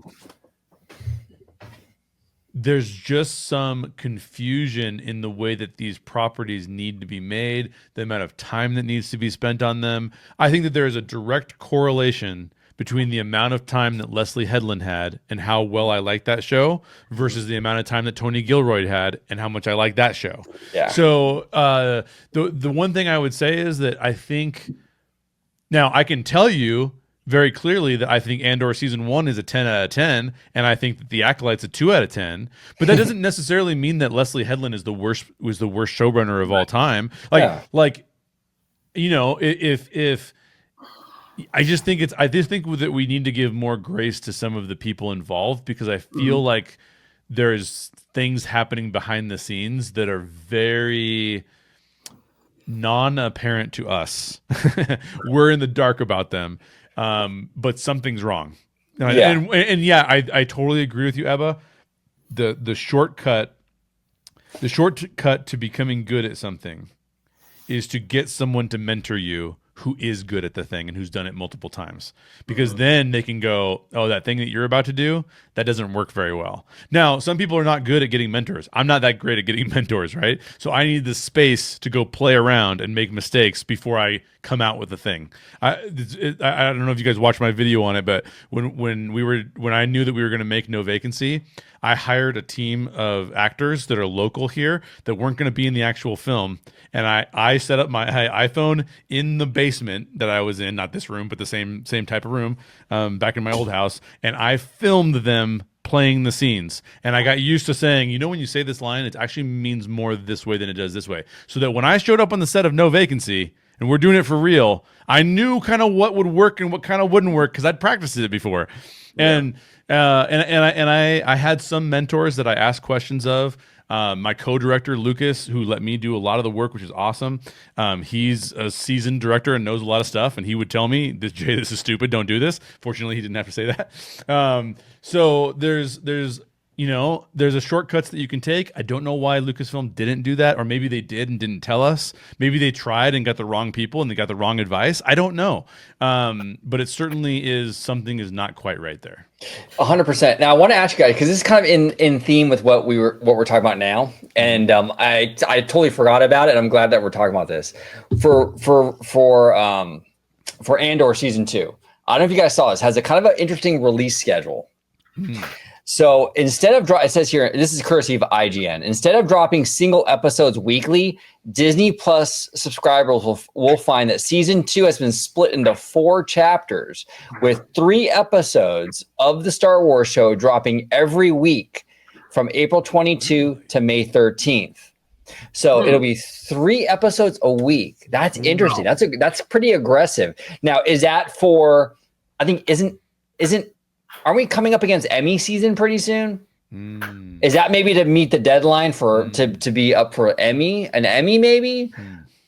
there's just some confusion in the way that these properties need to be made, the amount of time that needs to be spent on them. I think that there is a direct correlation between the amount of time that Leslie Headland had and how well I like that show versus the amount of time that Tony Gilroy had and how much I like that show. Yeah. So the one thing I would say is that I think now I can tell you very clearly that I think Andor season 1 is a 10 out of 10, and I think that The Acolyte's a 2 out of 10. But that doesn't necessarily mean that Leslie Headland is the worst showrunner of all time. Like, you know, if I just think that we need to give more grace to some of the people involved, because I feel like there's things happening behind the scenes that are very non-apparent to us. We're in the dark about them. But something's wrong. And yeah, I totally agree with you, Ebba. The shortcut to becoming good at something is to get someone to mentor you who is good at the thing and who's done it multiple times, because then they can go, oh, that thing that you're about to do, that doesn't work very well. Now, some people are not good at getting mentors. I'm not that great at getting mentors, right? So I need the space to go play around and make mistakes before I come out with the thing. I don't know if you guys watched my video on it, but when I knew that we were going to make No Vacancy, I hired a team of actors that are local here that weren't going to be in the actual film. And I set up my iPhone in the basement that I was in, not this room, but the same type of room, back in my old house. And I filmed them playing the scenes. And I got used to saying, you know, when you say this line, it actually means more this way than it does this way. So that when I showed up on the set of No Vacancy, and we're doing it for real, I knew kind of what would work and what kind of wouldn't work, because I'd practiced it before. Yeah. I had some mentors that I asked questions of. My co-director, Lucas, who let me do a lot of the work, which is awesome. He's a seasoned director and knows a lot of stuff, and he would tell me, Jay, this is stupid, don't do this. Fortunately, he didn't have to say that. So there's a shortcuts that you can take. I don't know why Lucasfilm didn't do that, or maybe they did and didn't tell us. Maybe they tried and got the wrong people and they got the wrong advice. I don't know. But it certainly is something is not quite right there. 100%. Now I want to ask you guys, because this is kind of in theme with what we're talking about now, and I totally forgot about it. I'm glad that we're talking about this for Andor season 2. I don't know if you guys saw this. Has a kind of an interesting release schedule. So instead of it says here, this is courtesy of IGN. Instead of dropping single episodes weekly, Disney Plus subscribers will find that season 2 has been split into 4 chapters, with 3 episodes of the Star Wars show dropping every week from April 22 to May 13th. So it'll be 3 episodes a week. That's interesting. That's pretty aggressive. Now, is that for? I think aren't we coming up against Emmy season pretty soon? Is that maybe to meet the deadline for to be up for an Emmy maybe?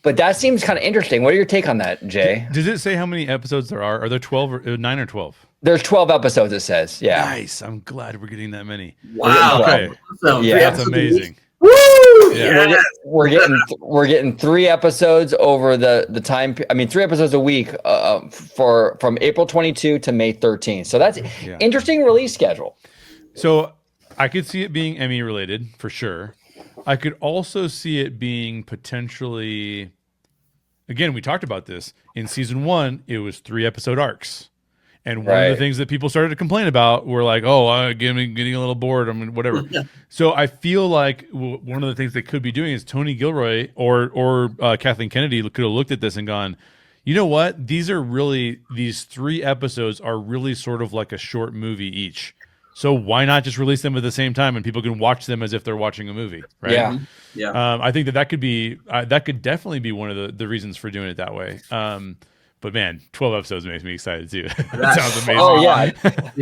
But that seems kind of interesting. What are your take on that, Jay? Does it say how many episodes there are? Are there 12 or 9 or 12? There's 12 episodes, it says. Yeah. Nice. I'm glad we're getting that many. Wow. Okay. Yeah. That's amazing. Woo! Yeah. We're getting 3 episodes over the time. I mean, 3 episodes a week from April 22 to May 13. So that's interesting release schedule. So I could see it being Emmy related for sure. I could also see it being potentially. Again, we talked about this in season 1. It was 3 episode arcs. And one of the things that people started to complain about were like, oh, I'm getting a little bored. I mean, whatever. So I feel like one of the things they could be doing is Tony Gilroy or Kathleen Kennedy could have looked at this and gone, you know what? These 3 episodes are really sort of like a short movie each. So why not just release them at the same time and people can watch them as if they're watching a movie, right? Yeah. Yeah. I think that could be that could definitely be one of the reasons for doing it that way. But man, 12 episodes makes me excited too. That sounds amazing. Oh yeah.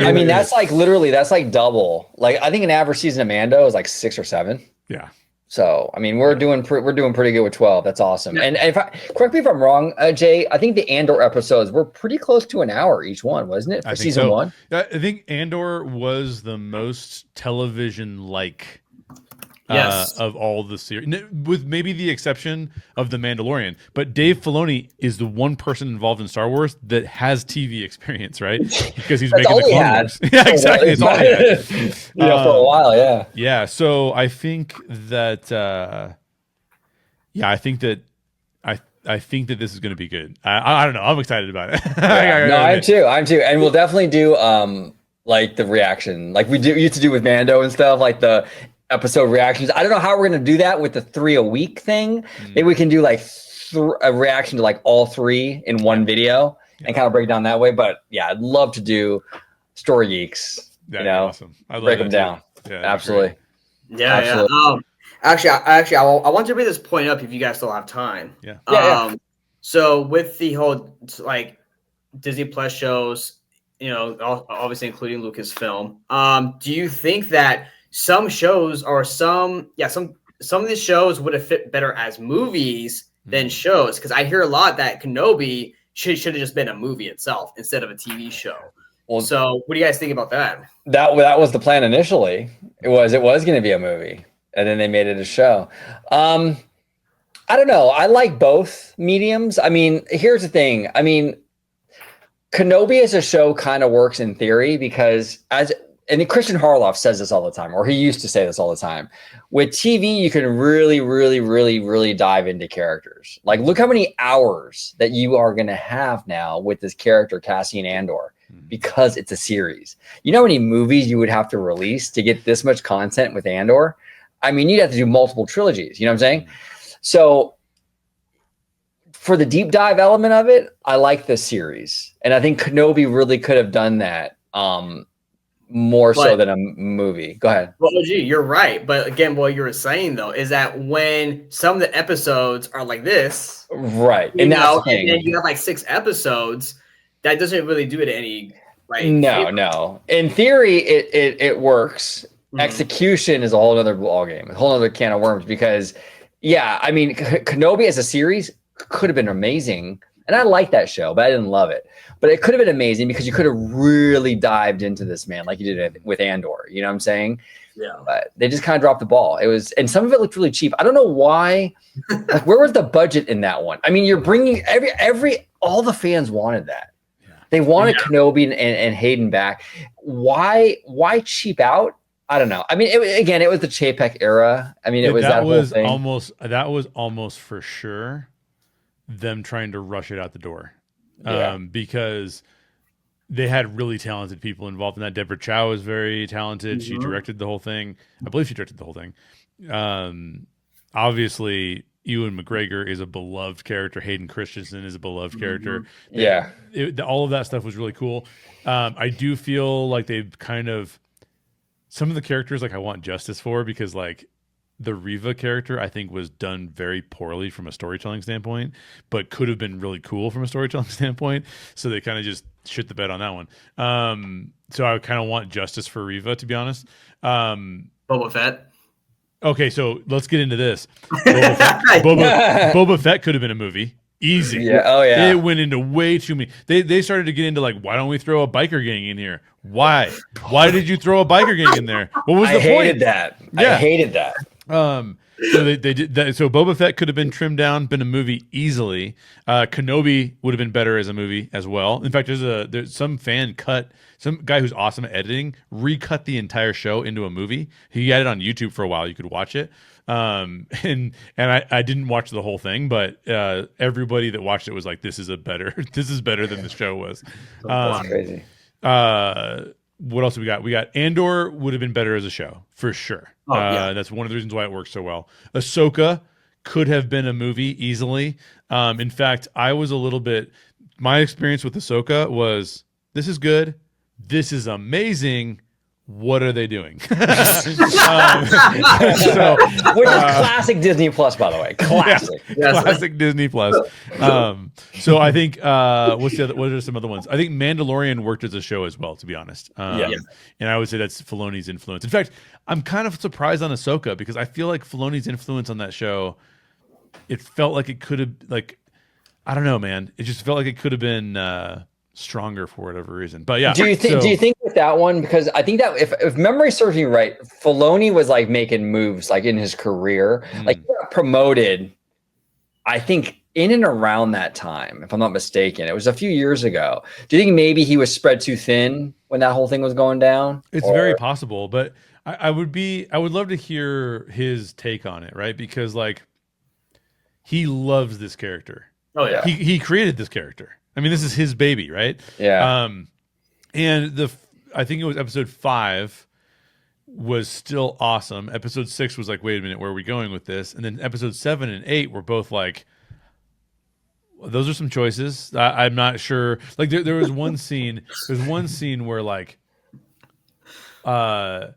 I mean, that's like double. Like I think an average season of Mando is like 6 or 7. Yeah. So I mean, we're doing pretty good with 12. That's awesome. Yeah. And correct me if I'm wrong, Jay. I think the Andor episodes were pretty close to an hour each one, wasn't it? For season 1. I think Andor was the most television-like Yes. of all the series, with maybe the exception of The Mandalorian. But Dave Filoni is the one person involved in Star Wars that has TV experience, right? Because he's That's making the all he Clone had. Wars. Yeah, exactly. It's all he had. For a while, yeah. Yeah. So I think that, I think that I think that this is going to be good. I don't know. I'm excited about it. Yeah. No, I'm too. And we'll definitely do like the reaction, like we used to do with Mando and stuff, like the episode reactions. I don't know how we're going to do that with the 3 a week thing. Maybe we can do like a reaction to like all 3 in one video and kind of break down that way. But yeah, I'd love to do Story Geeks. That'd be awesome. I love break them down. Yeah, absolutely. Yeah, absolutely. yeah. I want to bring this point up if you guys still have time. Yeah. So with the whole like Disney Plus shows, obviously including Lucasfilm, do you think that some shows or some of these shows would have fit better as movies than shows? Because I hear a lot that Kenobi should have just been a movie itself instead of a TV show. Well, so what do you guys think about that? That was the plan initially. It was going to be a movie, and then they made it a show. I don't know. I like both mediums. I mean, here's the thing. I mean, Kenobi as a show kind of works in theory because and Christian Harloff says this all the time, or he used to say this all the time. With TV, you can really, really, really, really dive into characters. Like, look how many hours that you are going to have now with this character, Cassian Andor, because it's a series. You know how many movies you would have to release to get this much content with Andor? I mean, you'd have to do multiple trilogies. You know what I'm saying? So for the deep dive element of it, I like this series. And I think Kenobi really could have done that more so than a movie. Go ahead. Well, OG, you're right. But again, what you were saying, though, is that when some of the episodes are like this. Right. And then you have like 6 episodes, that doesn't really do it any. Like, no. In theory, it works. Mm-hmm. Execution is a whole other ballgame, a whole other can of worms because, I mean, Kenobi as a series could have been amazing. And I like that show, but I didn't love it. But it could have been amazing because you could have really dived into this, man, like you did with Andor. You know what I'm saying? Yeah. But they just kind of dropped the ball. And some of it looked really cheap. I don't know why. Like, where was the budget in that one? I mean, you're bringing all the fans wanted that. Yeah. They wanted Kenobi and Hayden back. Why cheap out? I don't know. I mean, it was the Chapek era. I mean, it was that whole thing. That was almost for sure them trying to rush it out the door. Because they had really talented people involved in that. Deborah Chow is very talented. Mm-hmm. She directed the whole thing. I believe she directed the whole thing. Obviously, Ewan McGregor is a beloved character. Hayden Christensen is a beloved character. Yeah. All of that stuff was really cool. I do feel like they've kind of, some of the characters, like I want justice for, because like the Reva character, I think, was done very poorly from a storytelling standpoint, but could have been really cool from a storytelling standpoint. So they kind of just shit the bed on that one. So I kind of want justice for Reva, to be honest. Boba Fett. Okay, so let's get into this. Boba Fett could have been a movie. Easy. Yeah. Oh, yeah. It went into way too many. They started to get into like, why don't we throw a biker gang in here? Why? Why did you throw a biker gang in there? What was the point? I hated that. So they did that. So Boba Fett could have been trimmed down, been a movie easily. Kenobi would have been better as a movie as well. In fact, there's some guy who's awesome at editing, recut the entire show into a movie. He had it on YouTube for a while. You could watch it. And I didn't watch the whole thing, but everybody that watched it was like, this is better than the show was. That's crazy. What else do we got? We got Andor would have been better as a show for sure. That's one of the reasons why it works so well. Ahsoka could have been a movie easily. In fact, my experience with Ahsoka was, this is good. This is amazing. What are they doing? Which is classic Disney Plus, by the way. Classic. Classic Disney Plus. So I think what are some other ones? I think Mandalorian worked as a show as well, to be honest. And I would say that's Filoni's influence. In fact, I'm kind of surprised on Ahsoka because I feel like Filoni's influence on that show, it felt like it could have, like, I don't know, man. It just felt like it could have been stronger for whatever reason. But yeah, do you think with that one, because I think that if memory serves me right, Filoni was like making moves like in his career, like he got promoted, I think in and around that time, if I'm not mistaken. It was a few years ago. Do you think maybe he was spread too thin when that whole thing was going down? It's very possible, but I would love to hear his take on it, right? Because like he loves this character. Oh yeah. He created this character. I mean, this is his baby, right? Yeah. And I think it was episode 5 was still awesome. Episode 6 was like, wait a minute, where are we going with this? And then episode 7 and 8 were both like, those are some choices. I'm not sure. Like there was one scene. There's one scene where like, what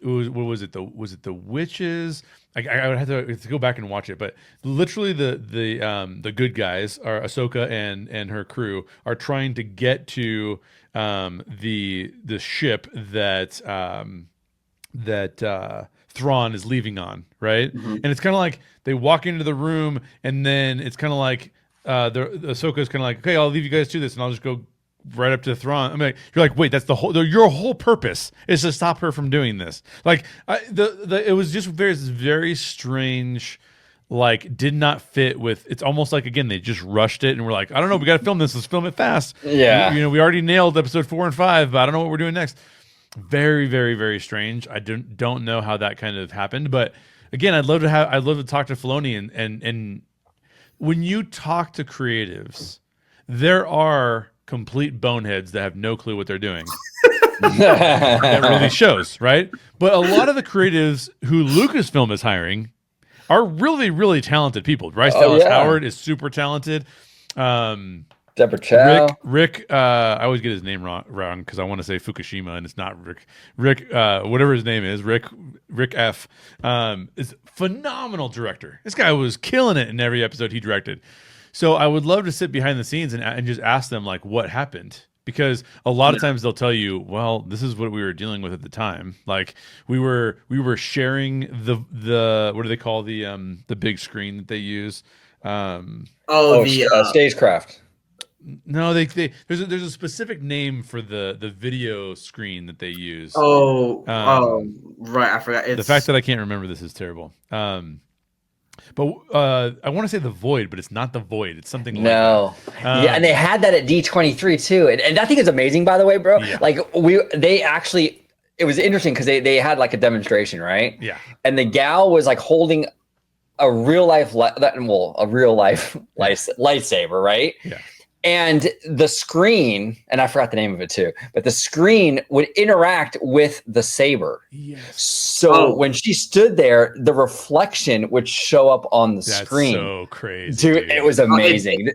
was it? Was it the witches? I would have to go back and watch it, but literally the good guys are Ahsoka and her crew are trying to get to the ship that Thrawn is leaving on, right? Mm-hmm. And it's kind of like they walk into the room, and then it's kind of like Ahsoka is kind of like, okay, I'll leave you guys to this, and I'll just go right up to Thrawn. I mean, you're like, wait, that's your whole purpose is to stop her from doing this. Like, it was just very strange. Like, did not fit with. It's almost like, again, they just rushed it, and we're like, I don't know, we got to film this. Let's film it fast. Yeah, we already nailed episode 4 and 5, but I don't know what we're doing next. Very, very, very strange. I don't know how that kind of happened, but again, I'd love to talk to Filoni, and when you talk to creatives, there are complete boneheads that have no clue what they're doing. That really shows, right? But a lot of the creatives who Lucasfilm is hiring are really, really talented people. Bryce Dallas Howard is super talented. Deborah Chow. Rick, I always get his name wrong because I want to say Fukushima, and it's not Rick. Rick, whatever his name is, Rick F. Is a phenomenal director. This guy was killing it in every episode he directed. So I would love to sit behind the scenes and just ask them like what happened, because a lot of times they'll tell you, well, this is what we were dealing with at the time. Like we were sharing the what do they call the big screen that they use? Stagecraft. No, there's a specific name for the video screen that they use. Right, I forgot. The fact that I can't remember this is terrible. But I want to say the Void, but it's not the Void. It's something like that. Yeah, and they had that at D23 too, and I think it's amazing, by the way, bro. Yeah. Like it was interesting because they had like a demonstration, right? Yeah, and the gal was like holding a real life lightsaber, right? Yeah. And the screen, and I forgot the name of it too, but the screen would interact with the saber. Yes. So when she stood there, the reflection would show up on the screen. That's so crazy, dude. It was amazing.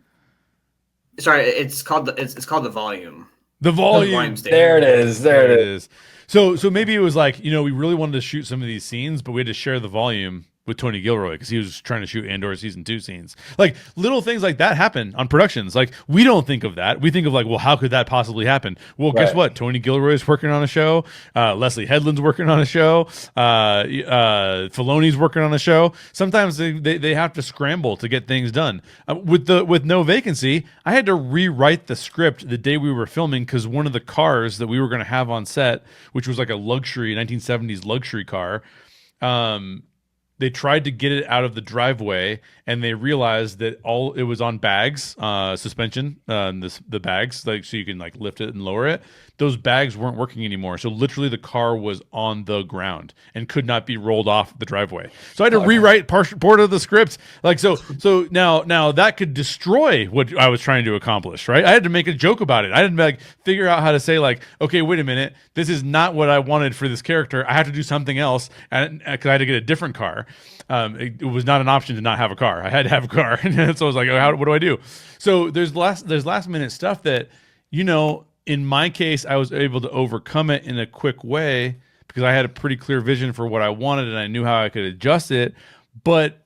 It's called the volume. The volume. There it is. There it is. So maybe it was like, we really wanted to shoot some of these scenes, but we had to share the volume with Tony Gilroy because he was trying to shoot Andor season 2 scenes. Like little things like that happen on productions. Like we don't think of that. We think of like, well, how could that possibly happen? Well, guess what? Tony Gilroy is working on a show. Leslie Headland's working on a show. Filoni's working on a show. Sometimes they have to scramble to get things done. With No Vacancy, I had to rewrite the script the day we were filming because one of the cars that we were going to have on set, which was like a luxury 1970s luxury car, they tried to get it out of the driveway, and they realized that it was on bags, suspension, the bags, like so you can like lift it and lower it. Those bags weren't working anymore, so literally the car was on the ground and could not be rolled off the driveway. So I had to rewrite part of the script. Like so now that could destroy what I was trying to accomplish, right? I had to make a joke about it. I had to like figure out how to say like, okay, wait a minute, this is not what I wanted for this character. I have to do something else, and because I had to get a different car. It was not an option to not have a car. I had to have a car, and so I was like, what do I do? So there's last minute stuff that in my case, I was able to overcome it in a quick way because I had a pretty clear vision for what I wanted and I knew how I could adjust it. But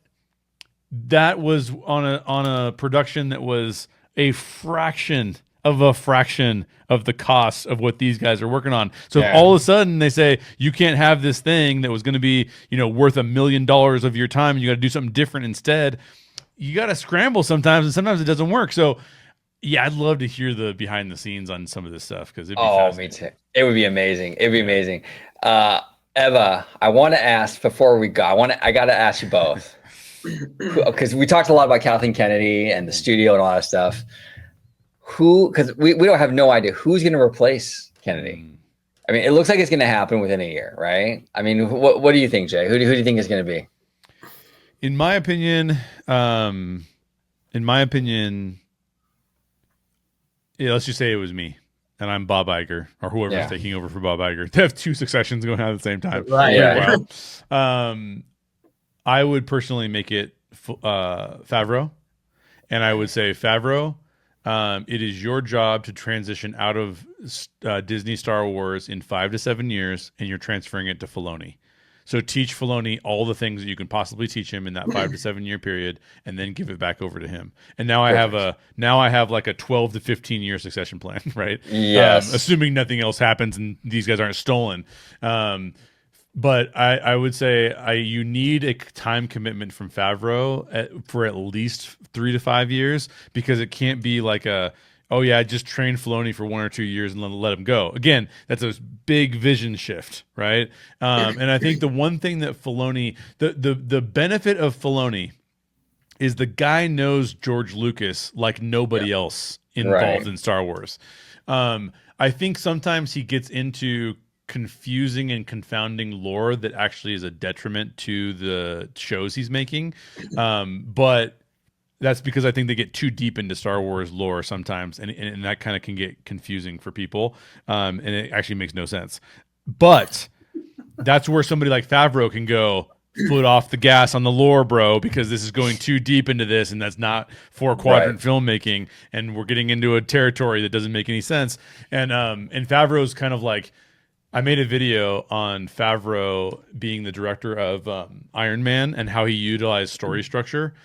that was on a production that was a fraction of the cost of what these guys are working on. So if all of a sudden they say you can't have this thing that was going to be, worth $1 million of your time and you got to do something different instead, you got to scramble sometimes, and sometimes it doesn't work. So Yeah, I'd love to hear the behind the scenes on some of this stuff because it'd be Oh, me fascinating. too. It would be amazing. It'd be amazing. Eva, I want to ask before we go. I got to ask you both because we talked a lot about Kathleen Kennedy and the studio and all that stuff. Because we don't have no idea who's going to replace Kennedy. I mean, it looks like it's going to happen within a year, right? I mean, what do you think, Jay? Who do you think is going to be? In my opinion, yeah, let's just say it was me and I'm Bob Iger or whoever's taking over for Bob Iger. They have two successions going on at the same time. Right. Yeah. Wow. I would personally make it Favreau, and I would say Favreau. It is your job to transition out of Disney Star Wars in 5 to 7 years, and you're transferring it to Filoni. So teach Filoni all the things that you can possibly teach him in that 5 to 7 year period, and then give it back over to him. And now I have like a 12 to 15 year succession plan, right? Yes. Assuming nothing else happens and these guys aren't stolen. But I would say you need a time commitment from Favreau for at least 3 to 5 years, because it can't be like just train Filoni for 1 or 2 years and let him go. Again, that's a big vision shift, right? And I think the one thing that Filoni, the benefit of Filoni is the guy knows George Lucas like nobody else involved in Star Wars. I think sometimes he gets into confusing and confounding lore that actually is a detriment to the shows he's making. But that's because I think they get too deep into Star Wars lore sometimes, and that kind of can get confusing for people. And it actually makes no sense. But that's where somebody like Favreau can go, foot off the gas on the lore, bro, because this is going too deep into this, and that's not 4-quadrant filmmaking, and we're getting into a territory that doesn't make any sense. And Favreau's kind of like, I made a video on Favreau being the director of Iron Man and how he utilized story structure.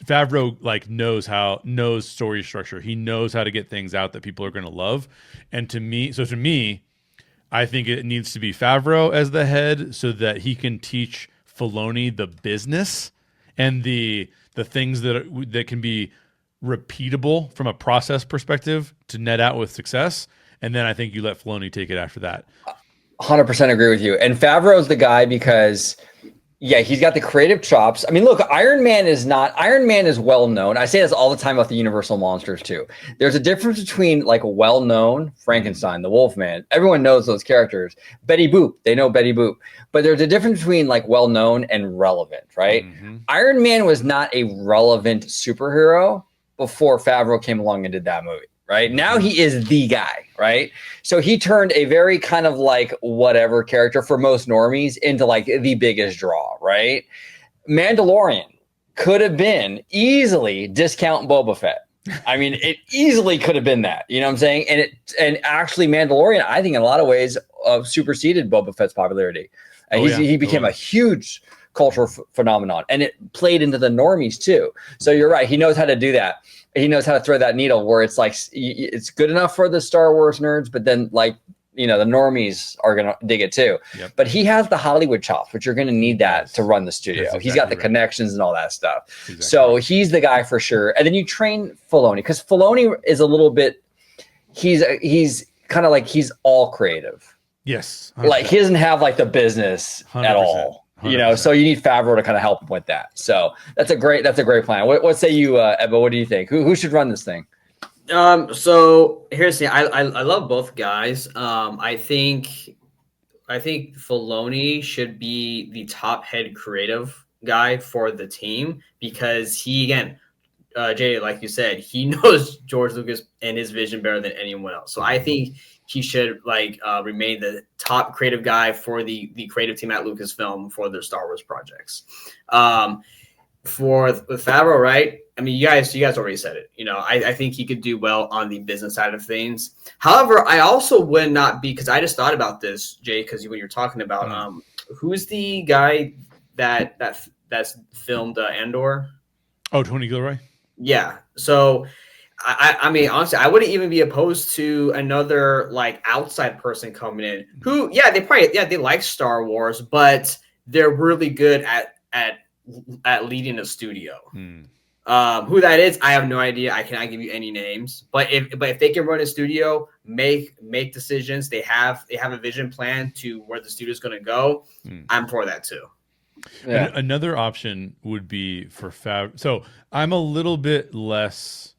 Favreau knows story structure. He knows how to get things out that people are going to love. And to me, I think it needs to be Favreau as the head so that he can teach Filoni the business and the things that can be repeatable from a process perspective to net out with success. And then I think you let Filoni take it after that. 100% agree with you. And Favreau's the guy because, he's got the creative chops. I mean, look, Iron Man is well known. I say this all the time about the Universal monsters too. There's a difference between like well known Frankenstein, the Wolfman. Everyone knows those characters. Betty Boop, they know Betty Boop. But there's a difference between like well known and relevant, right? Mm-hmm. Iron Man was not a relevant superhero before Favreau came along and did that movie. Right now he is the guy, right? So he turned a very kind of like whatever character for most normies into like the biggest draw, right? Mandalorian could have been easily discount Boba Fett. I mean, it easily could have been that, you know what I'm saying? And actually Mandalorian, I think in a lot of ways superseded Boba Fett's popularity. He became a huge cultural phenomenon, and it played into the normies too. So you're right. He knows how to do that. He knows how to thread that needle where it's like, it's good enough for the Star Wars nerds, but then like, the normies are going to dig it too. Yep. But he has the Hollywood chops, which you're going to need that to run the studio. Exactly. He's got the connections and all that stuff. Exactly. So he's the guy for sure. And then you train Filoni, because Filoni is a little bit, he's kind of like, he's all creative. Yes. 100%. Like he doesn't have like the business 100%. At all. 100%. So you need Favreau to kind of help him with that. So that's a great plan. What say you, Ebba? What do you think? Who should run this thing? So here's the thing. I love both guys. I think Filoni should be the top head creative guy for the team because he, again, Jay, like you said, he knows George Lucas and his vision better than anyone else. So I think he should remain the top creative guy for the creative team at Lucasfilm for their Star Wars projects. For Favreau, right? I mean, you guys already said it. I think he could do well on the business side of things. However, I also would not be, because I just thought about this, Jay, because when you're talking about who's the guy that's filmed Andor? Oh, Tony Gilroy. Yeah. So, I mean, honestly, I wouldn't even be opposed to another like outside person coming in who, they like Star Wars, but they're really good at leading a studio. Who that is, I have no idea. I cannot give you any names. But if they can run a studio, make decisions, they have a vision plan to where the studio's going to go. I'm for that too. Yeah. Another option would be for Fab. So I'm a little bit less.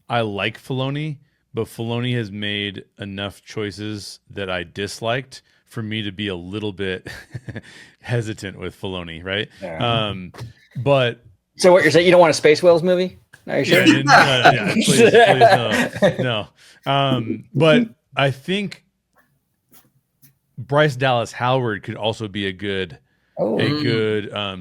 I like Filoni, but Filoni has made enough choices that I disliked for me to be a little bit hesitant with Filoni, right? Yeah. But so what you're saying, you don't want a Space Whales movie? Are you sure? Please, no. But I think Bryce Dallas Howard could also be a good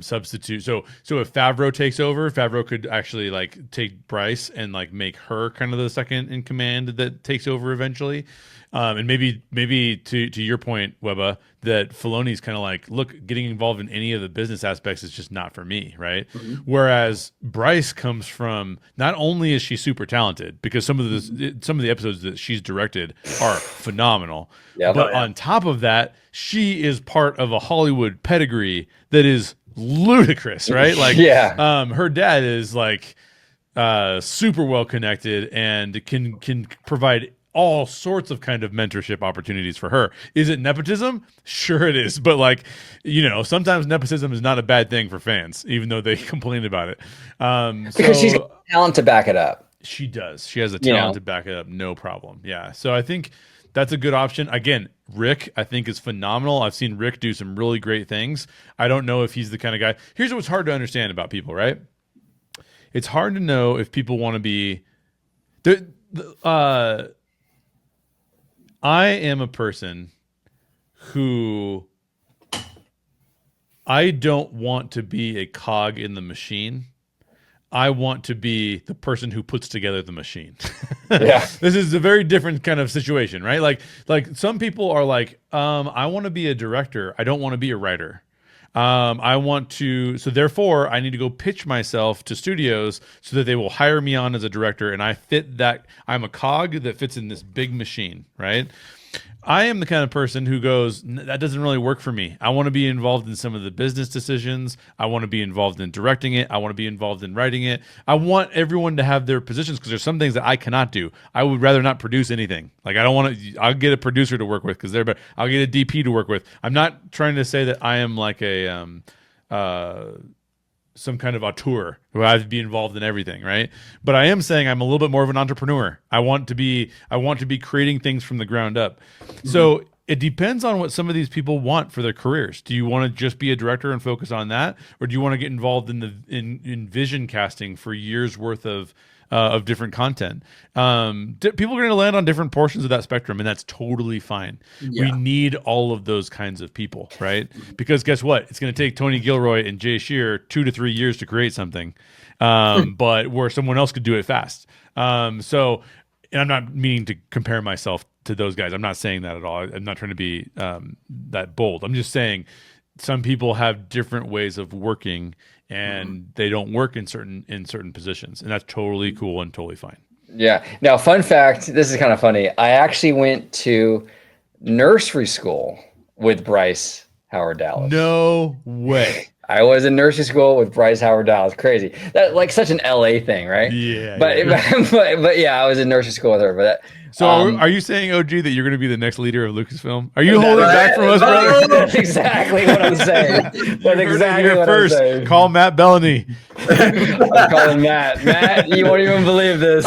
substitute. So if Favreau takes over, Favreau could actually like take Bryce and like make her kind of the second in command that takes over eventually. And maybe to your point, Webba, that Filoni's kind of like, look, getting involved in any of the business aspects is just not for me, right? Whereas Bryce comes from, not only is she super talented, because some of the episodes that she's directed are phenomenal, but on top of that, she is part of a Hollywood pedigree that is ludicrous, right? Like, her dad is like super well connected and can provide all sorts of kind of mentorship opportunities for her. Is it nepotism? Sure it is. But like, sometimes nepotism is not a bad thing for fans, even though they complain about it. Because she's got talent to back it up. She does. She has the talent to back it up. No problem. Yeah. So I think that's a good option. Again, Rick, I think, is phenomenal. I've seen Rick do some really great things. I don't know if he's the kind of guy. Here's what's hard to understand about people, right? It's hard to know if people want to be I am a person who I don't want to be a cog in the machine. I want to be the person who puts together the machine. This is a very different kind of situation, right? Like some people are like, I want to be a director. I don't want to be a writer. So therefore I need to go pitch myself to studios so that they will hire me on as a director. And I fit that. I'm a cog that fits in this big machine, right? I am the kind of person who goes, that doesn't really work for me. I want to be involved in some of the business decisions. I want to be involved in directing it. I want to be involved in writing it. I want everyone to have their positions because there's some things that I cannot do. I would rather not produce anything. Like I don't want to, I'll get a producer to work with because they're better. I'll get a DP to work with. I'm not trying to say that I am like a, some kind of auteur who I have to be involved in everything, right? But I am saying I'm a little bit more of an entrepreneur. I want to be creating things from the ground up. So it depends on what some of these people want for their careers. Do you want to just be a director and focus on that, or do you want to get involved in vision casting for years worth of different content? People are going to land on different portions of that spectrum, and that's totally fine. We need all of those kinds of people, right? Because guess what? It's going to take Tony Gilroy and Jay Sherer 2 to 3 years to create something, but where someone else could do it fast. So, and I'm not meaning to compare myself to those guys. I'm not saying that at all. I'm not trying to be that bold. I'm just saying some people have different ways of working, and they don't work in certain positions, and that's totally cool and totally fine. Yeah. Now, fun fact, this is kind of funny. I actually went to nursery school with Bryce Howard Dallas. No way. I was in nursery school with Bryce Howard Dallas. Crazy. That like such an LA thing, right? Yeah. But yeah, I was in nursery school with her. But so are you saying, OG, that you're going to be the next leader of Lucasfilm? Are you holding back from us, brother? That's exactly what I'm saying. That's exactly what I'm saying. Call Matt Bellany. I'm calling Matt. Matt, you won't even believe this.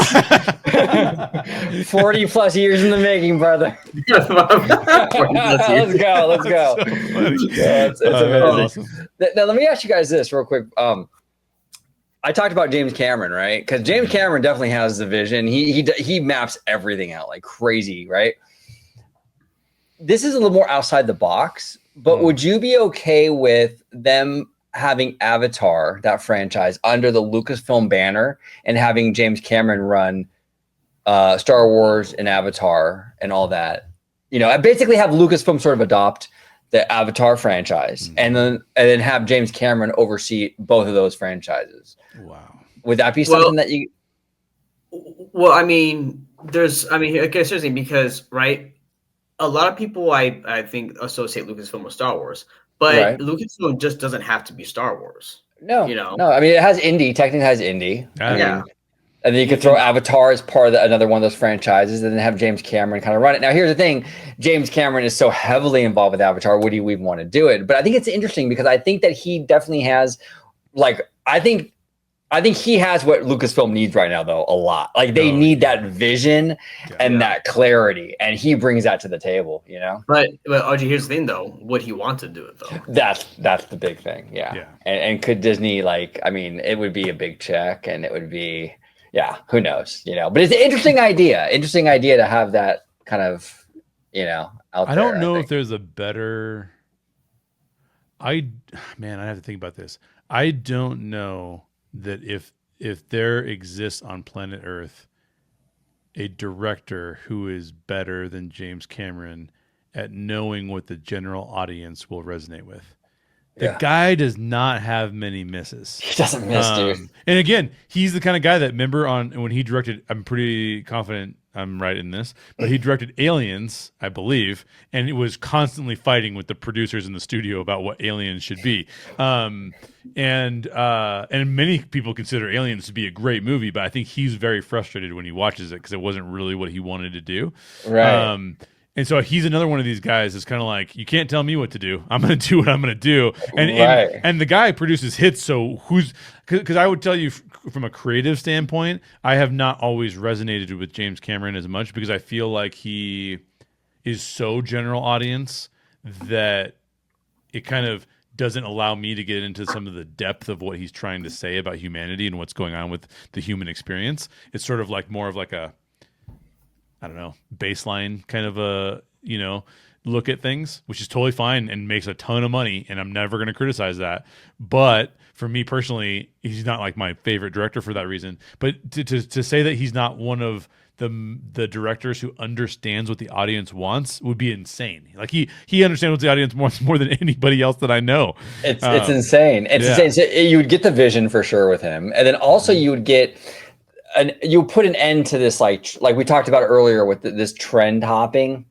40 plus years in the making, brother. Let's go. So it's amazing. Awesome. Now, let me ask you guys this real quick. I talked about James Cameron, right? Because James Cameron definitely has the vision. He maps everything out like crazy, right? This is a little more outside the box, but would you be okay with them having Avatar, that franchise, under the Lucasfilm banner and having James Cameron run Star Wars and Avatar and all that? You know, I basically have Lucasfilm sort of adopt the Avatar franchise and then have James Cameron oversee both of those franchises. Wow. Would that be something that you... Well, I mean, okay, seriously, because, right, a lot of people I think associate Lucasfilm with Star Wars, but Lucasfilm just doesn't have to be Star Wars. No, You know? no. I mean, it has indie. Technically, it has indie. I Yeah. mean, and then you could throw Avatar as part of another one of those franchises, and then have James Cameron kind of run it. Now, here's the thing: James Cameron is so heavily involved with Avatar. Would he even want to do it? But I think it's interesting because I think that he definitely has, like, I think he has what Lucasfilm needs right now, though, a lot. Like, they need that vision and that clarity, and he brings that to the table. You know. But OG, here's the thing, though: would he want to do it though? That's the big thing. Yeah. And could Disney, like? I mean, it would be a big check, and it would be. Yeah, who knows, you know, but it's an interesting idea to have that kind of, you know, out there. I don't know if there's a better, I have to think about this. I don't know that if there exists on planet Earth a director who is better than James Cameron at knowing what the general audience will resonate with. The guy does not have many misses. He doesn't miss, dude. And again, he's the kind of guy that, remember when he directed, I'm pretty confident I'm right in this, but he directed Aliens, I believe, and it was constantly fighting with the producers in the studio about what Aliens should be. And many people consider Aliens to be a great movie, but I think he's very frustrated when he watches it because it wasn't really what he wanted to do. Right. And so he's another one of these guys that's kind of like, you can't tell me what to do. I'm going to do what I'm going to do. And the guy produces hits. So because I would tell you from a creative standpoint, I have not always resonated with James Cameron as much because I feel like he is so general audience that it kind of doesn't allow me to get into some of the depth of what he's trying to say about humanity and what's going on with the human experience. It's sort of like more of like a, I don't know, baseline kind of a, you know, look at things, which is totally fine and makes a ton of money. And I'm never going to criticize that. But for me personally, he's not like my favorite director for that reason. But to say that he's not one of the directors who understands what the audience wants would be insane. Like he understands what the audience wants more than anybody else that I know. It's insane. It's insane. So you would get the vision for sure with him. And then also you would get, you put an end to this, like we talked about earlier with this trend hopping.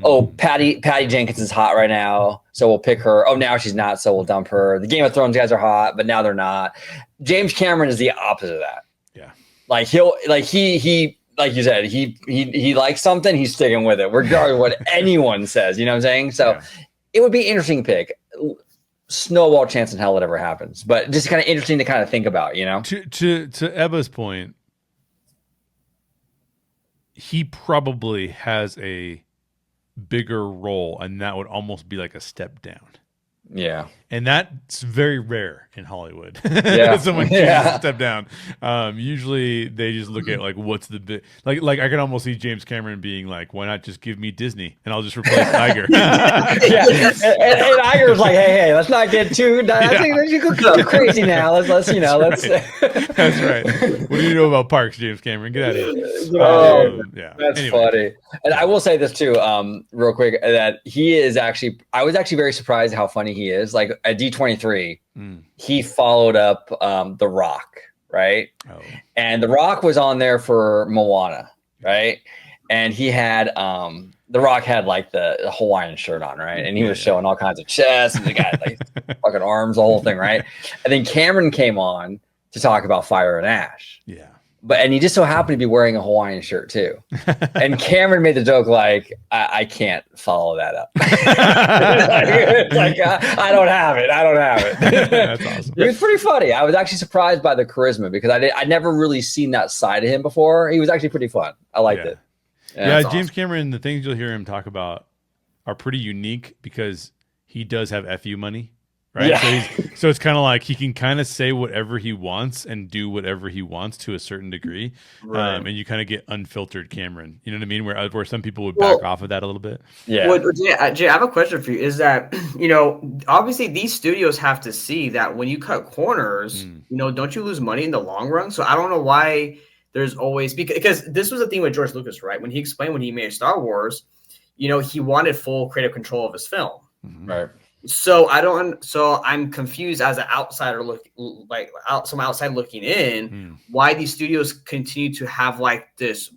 Oh, Patty Jenkins is hot right now, so we'll pick her. Oh, now she's not, so we'll dump her. The Game of Thrones guys are hot, but now they're not. James Cameron is the opposite of that. Yeah, like he like you said, he likes something, he's sticking with it, regardless of what anyone says. You know what I'm saying? So it would be an interesting pick. Snowball chance in hell whatever happens, but just kind of interesting to kind of think about. You know, to Ebba's point. He probably has a bigger role, and that would almost be like a step down. Yeah. And that's very rare in Hollywood. Yeah. Someone chooses to step dodown. Usually they just look at like what's the big like I can almost see James Cameron being like, why not just give me Disney and I'll just replace Iger. And Iger's like, hey, let's not get too crazy now. Let's That's right. What do you know about parks, James Cameron? Get out of here. That's funny. And I will say this too, real quick, that I was actually very surprised how funny he is. Like at D23, he followed up The Rock, right? Oh. And The Rock was on there for Moana, right? And he had The Rock had like the Hawaiian shirt on, right? And he was showing all kinds of chest, and the guy had like fucking arms, the whole thing, right? And then Cameron came on to talk about Fire and Ash. Yeah. And he just so happened to be wearing a Hawaiian shirt too. And Cameron made the joke like, I can't follow that up. I don't have it. That's awesome. It was pretty funny. I was actually surprised by the charisma because I'd never really seen that side of him before. He was actually pretty fun. I liked it. Yeah, James Cameron, the things you'll hear him talk about are pretty unique because he does have FU money. Right. Yeah. So it's kind of like he can kind of say whatever he wants and do whatever he wants to a certain degree. Right. And you kind of get unfiltered Cameron. You know what I mean? Where some people would back off of that a little bit. Yeah. Well, Jay, I have a question for you. Is that, obviously these studios have to see that when you cut corners, don't you lose money in the long run? So I don't know why there's always, because this was the thing with George Lucas, right? When he explained when he made Star Wars, he wanted full creative control of his film. Right. So I'm confused as an outsider someone outside looking in, why these studios continue to have like this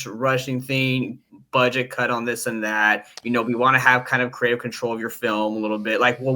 rushing thing, budget cut on this and that. We want to have kind of creative control of your film a little bit. Like, well,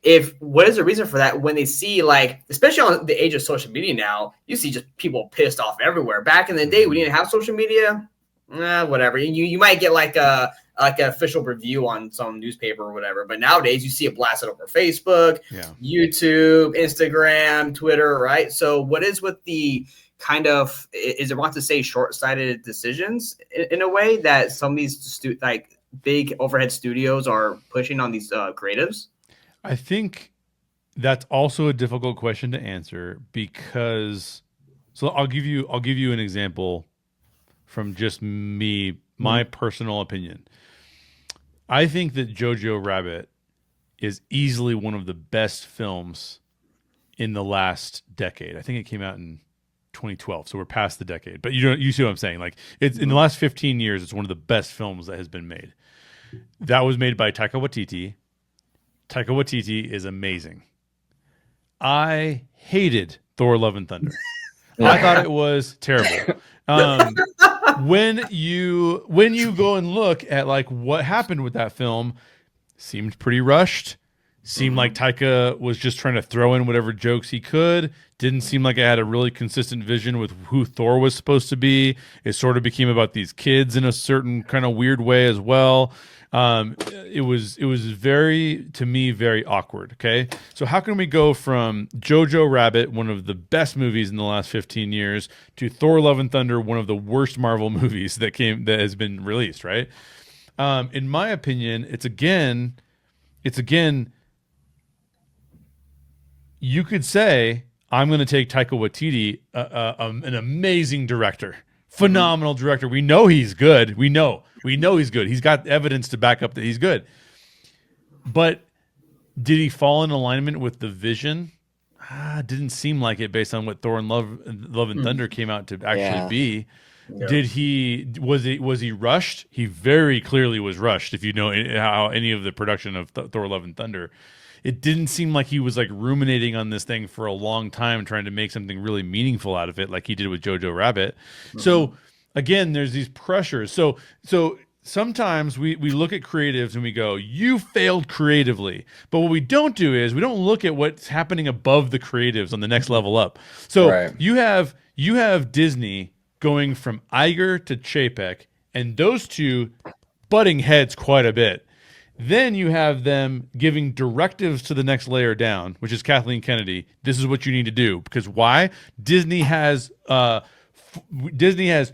if what is the reason for that when they see, like, especially on the age of social media now, you see just people pissed off everywhere. Back in the day, we didn't have social media. Whatever. You might get like an official review on some newspaper or whatever. But nowadays, you see it blasted over Facebook, YouTube, Instagram, Twitter, right? So what is with the kind of, is it wrong to say short-sighted decisions in a way that some of these like big overhead studios are pushing on these creatives? I think that's also a difficult question to answer because, so I'll give you an example from just me, my personal opinion. I think that Jojo Rabbit is easily one of the best films in the last decade. I think it came out in 2012, so we're past the decade. But you see what I'm saying? Like, it's in the last 15 years, it's one of the best films that has been made. That was made by Taika Waititi. Taika Waititi is amazing. I hated Thor: Love and Thunder. I thought it was terrible. When you go and look at like what happened with that film, seemed pretty rushed. Seemed like Taika was just trying to throw in whatever jokes he could. Didn't seem like it had a really consistent vision with who Thor was supposed to be. It sort of became about these kids in a certain kind of weird way as well. It was very, to me, very awkward. Okay. So how can we go from Jojo Rabbit, one of the best movies in the last 15 years, to Thor: Love and Thunder, one of the worst Marvel movies that has been released, right? In my opinion, it's again, you could say, I'm going to take Taika Waititi, an amazing director, phenomenal director. We know he's good. We know he's good. He's got evidence to back up that he's good. But did he fall in alignment with the vision? Didn't seem like it based on what Thor and Love and Thunder came out to actually be. Yeah. Was he rushed? He very clearly was rushed. If you know how any of the production of Thor: Love and Thunder, it didn't seem like he was like ruminating on this thing for a long time, trying to make something really meaningful out of it, like he did with Jojo Rabbit. So again, there's these pressures. So sometimes we look at creatives and we go, you failed creatively. But what we don't do is we don't look at what's happening above the creatives on the next level up. So you have Disney going from Iger to Chapek, and those two butting heads quite a bit. Then you have them giving directives to the next layer down, which is Kathleen Kennedy. This is what you need to do. Because why? Disney has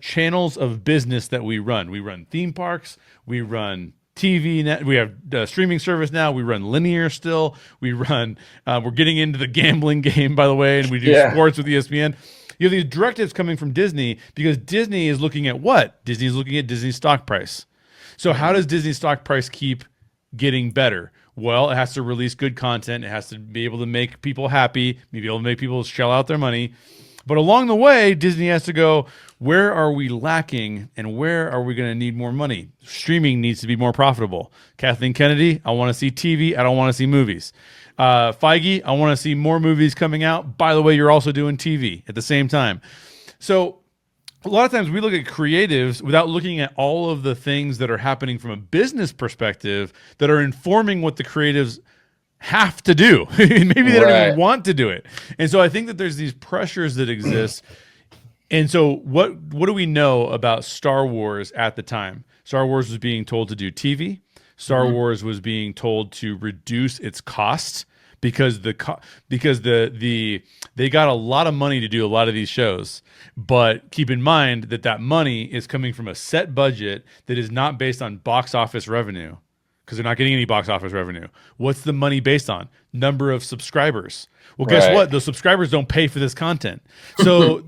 channels of business that we run. We run theme parks. We run TV. We have streaming service now. We run linear still. We run. We're getting into the gambling game, by the way, and we do sports with ESPN. You have these directives coming from Disney because Disney is looking at what? Disney is looking at Disney's stock price. So how does Disney's stock price keep getting better? Well, it has to release good content. It has to be able to make people happy, be able to make people shell out their money. But along the way, Disney has to go, where are we lacking and where are we going to need more money? Streaming needs to be more profitable. Kathleen Kennedy, I want to see TV. I don't want to see movies. Feige, I want to see more movies coming out. By the way, you're also doing TV at the same time. So a lot of times we look at creatives without looking at all of the things that are happening from a business perspective that are informing what the creatives have to do. Maybe they don't even want to do it. And so I think that there's these pressures that exist. And so what do we know about Star Wars at the time? Star Wars was being told to do TV. Star Wars was being told to reduce its costs because they got a lot of money to do a lot of these shows. But keep in mind that money is coming from a set budget that is not based on box office revenue, because they're not getting any box office revenue. What's the money based on? Number of subscribers. Well, guess what? Those subscribers don't pay for this content. So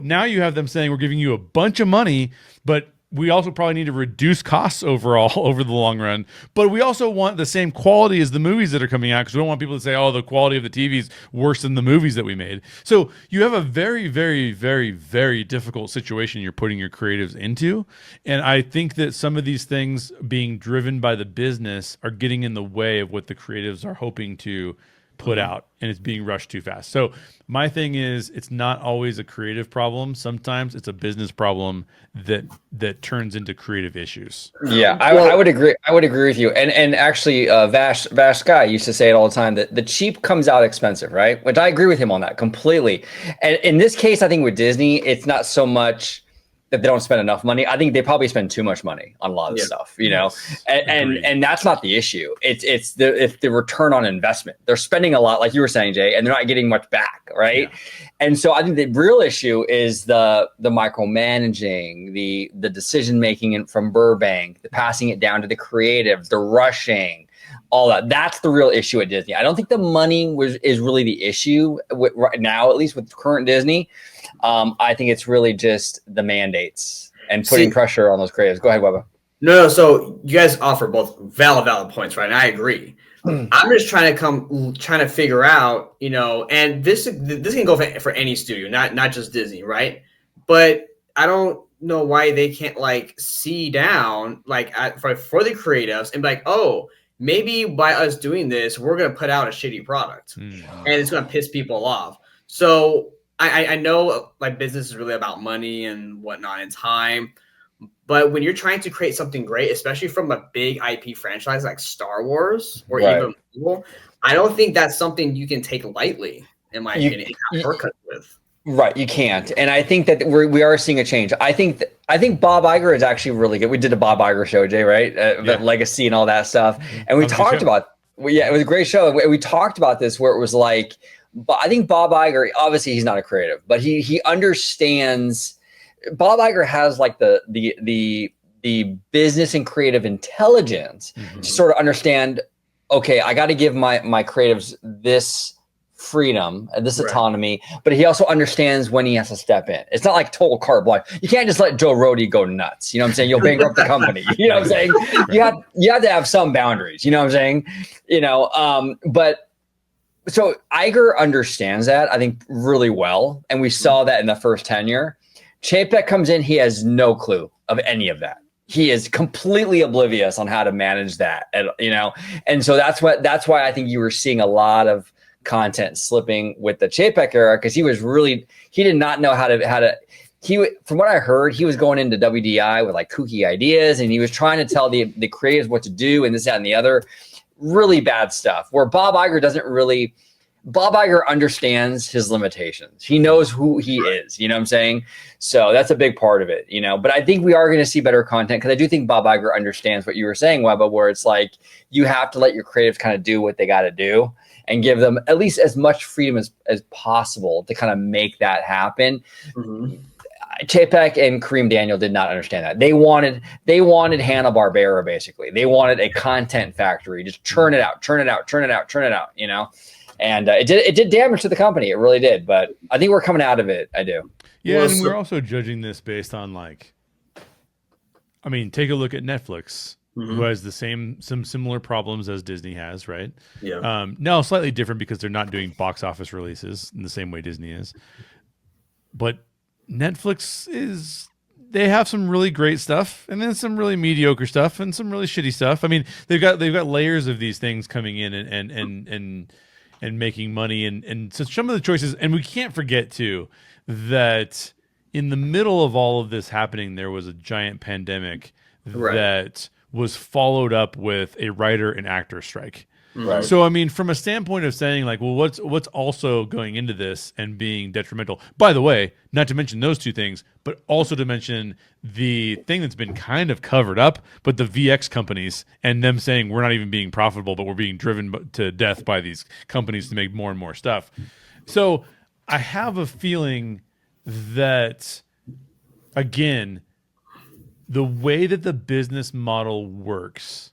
now you have them saying, we're giving you a bunch of money, but we also probably need to reduce costs overall over the long run. But we also want the same quality as the movies that are coming out, because we don't want people to say, oh, the quality of the TV is worse than the movies that we made. So you have a very, very, very, very difficult situation you're putting your creatives into. And I think that some of these things being driven by the business are getting in the way of what the creatives are hoping to put out, and it's being rushed too fast. So my thing is, it's not always a creative problem. Sometimes it's a business problem that turns into creative issues. Yeah, I would agree. I would agree with you. And actually, Vash Guy used to say it all the time that the cheap comes out expensive, right? Which I agree with him on that completely. And in this case, I think with Disney, it's not so much that they don't spend enough money. I think they probably spend too much money on a lot of stuff, you know, and that's not the issue. It's the return on investment. They're spending a lot, like you were saying, Jay, and they're not getting much back, right? Yeah. And so I think the real issue is the micromanaging, the decision making from Burbank, the passing it down to the creatives, the rushing, all that. That's the real issue at Disney. I don't think the money is really the issue right now, at least with current Disney. I think it's really just the mandates and putting pressure on those creatives. Go ahead, Webba. No. So you guys offer both valid points, right? And I agree. I'm just trying to figure out, you know, and this can go for any studio, not just Disney, right? But I don't know why they can't like see down like for the creatives and be like, oh, maybe by us doing this, we're gonna put out a shitty product, and it's gonna piss people off. So I know like business is really about money and whatnot and time, but when you're trying to create something great, especially from a big IP franchise like Star Wars or even Marvel, I don't think that's something you can take lightly, in my opinion, and have shortcuts with. Right, you can't, and I think that we are seeing a change. I think Bob Iger is actually really good. We did a Bob Iger show, Jay, right? The Legacy and all that stuff, and we talked about. It was a great show. We talked about this where it was like. But I think Bob Iger, obviously he's not a creative, but he understands. Bob Iger has like the business and creative intelligence to sort of understand. Okay, I got to give my creatives this freedom and this autonomy, but he also understands when he has to step in. It's not like total carte blanche. You can't just let Joe Rohde go nuts. You know what I'm saying? You'll bankrupt the company. You know what I'm saying? You have to have some boundaries. You know what I'm saying? You know, but. So Iger understands that, I think, really well. And we saw that in the first tenure. Chapek comes in, he has no clue of any of that. He is completely oblivious on how to manage that, you know? And so that's why I think you were seeing a lot of content slipping with the Chapek era, because he did not know how to from what I heard, he was going into WDI with like kooky ideas, and he was trying to tell the creatives what to do and this, that, and the other. Really bad stuff where Bob Iger understands his limitations. He knows who he is, you know what I'm saying? So that's a big part of it, you know, but I think we are going to see better content because I do think Bob Iger understands what you were saying, Webba, where it's like, you have to let your creatives kind of do what they got to do and give them at least as much freedom as possible to kind of make that happen. Chapek and Kareem Daniel did not understand that. They wanted Hanna-Barbera, basically. They wanted a content factory, just churn it out, you know? And it did damage to the company. It really did. But I think we're coming out of it. I do. Yeah, and we're also judging this based on like, I mean, take a look at Netflix, who has some similar problems as Disney has, right? Yeah. Now slightly different because they're not doing box office releases in the same way Disney is. But Netflix they have some really great stuff and then some really mediocre stuff and some really shitty stuff. I mean, they've got layers of these things coming in and making money and so some of the choices, and we can't forget too that in the middle of all of this happening, there was a giant pandemic that was followed up with a writer and actor strike. Right. So, I mean, from a standpoint of saying like, well, what's also going into this and being detrimental, by the way, not to mention those two things, but also to mention the thing that's been kind of covered up, but the VX companies and them saying we're not even being profitable, but we're being driven to death by these companies to make more and more stuff. So I have a feeling that, again, the way that the business model works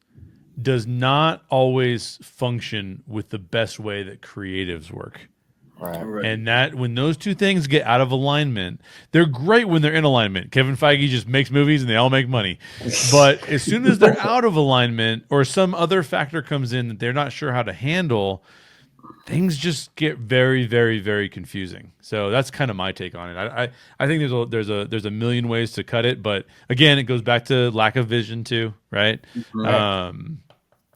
does not always function with the best way that creatives work. Right. And that when those two things get out of alignment, they're great when they're in alignment. Kevin Feige just makes movies and they all make money. But as soon as they're out of alignment or some other factor comes in that they're not sure how to handle, things just get very, very, very confusing. So that's kind of my take on it. I think there's a million ways to cut it, but again, it goes back to lack of vision too, right?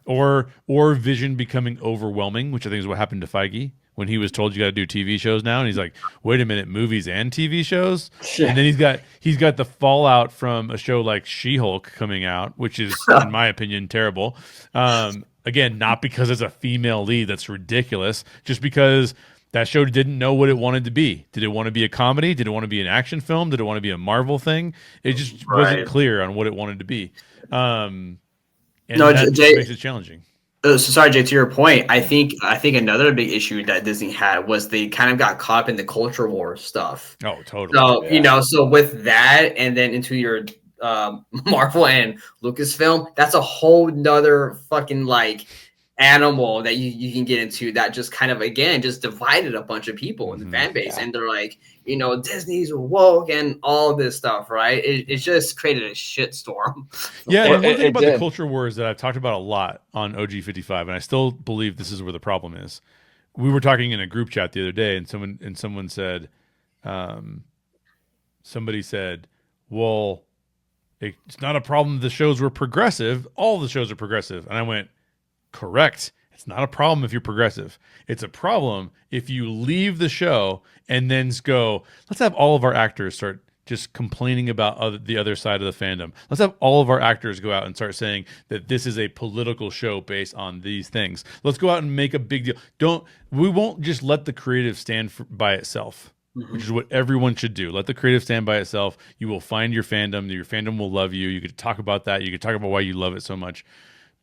or vision becoming overwhelming, which I think is what happened to Feige when he was told you got to do TV shows now, and he's like, wait a minute, movies and TV shows. Yeah. And then he's got the fallout from a show like She-Hulk coming out, which is in my opinion terrible. Again, not because it's a female lead, that's ridiculous, just because that show didn't know what it wanted to be. Did it want to be a comedy? Did it want to be an action film? Did it want to be a Marvel thing? It just wasn't clear on what it wanted to be. And that Jay, makes it challenging. So sorry, Jay, to your point, I think another big issue that Disney had was they kind of got caught up in the culture war stuff. Oh, totally. So, so with that and then into your Marvel and Lucasfilm, that's a whole nother fucking like animal that you can get into that just kind of, again, just divided a bunch of people in the fan base. And they're like, Disney's woke and all this stuff, right? It just created a shitstorm. Yeah, and one thing about the culture wars that I've talked about a lot on OG55, and I still believe this is where the problem is. We were talking in a group chat the other day, and someone said, somebody said, well, it's not a problem the shows were progressive. All the shows are progressive. And I went, correct. It's not a problem if you're progressive. It's a problem if you leave the show and then go, let's have all of our actors start just complaining about the other side of the fandom. Let's have all of our actors go out and start saying that this is a political show based on these things. Let's go out and make a big deal. We won't just let the creative stand by itself, which is what everyone should do. Let the creative stand by itself. You will find your fandom. Your fandom will love you. You could talk about that. You could talk about why you love it so much.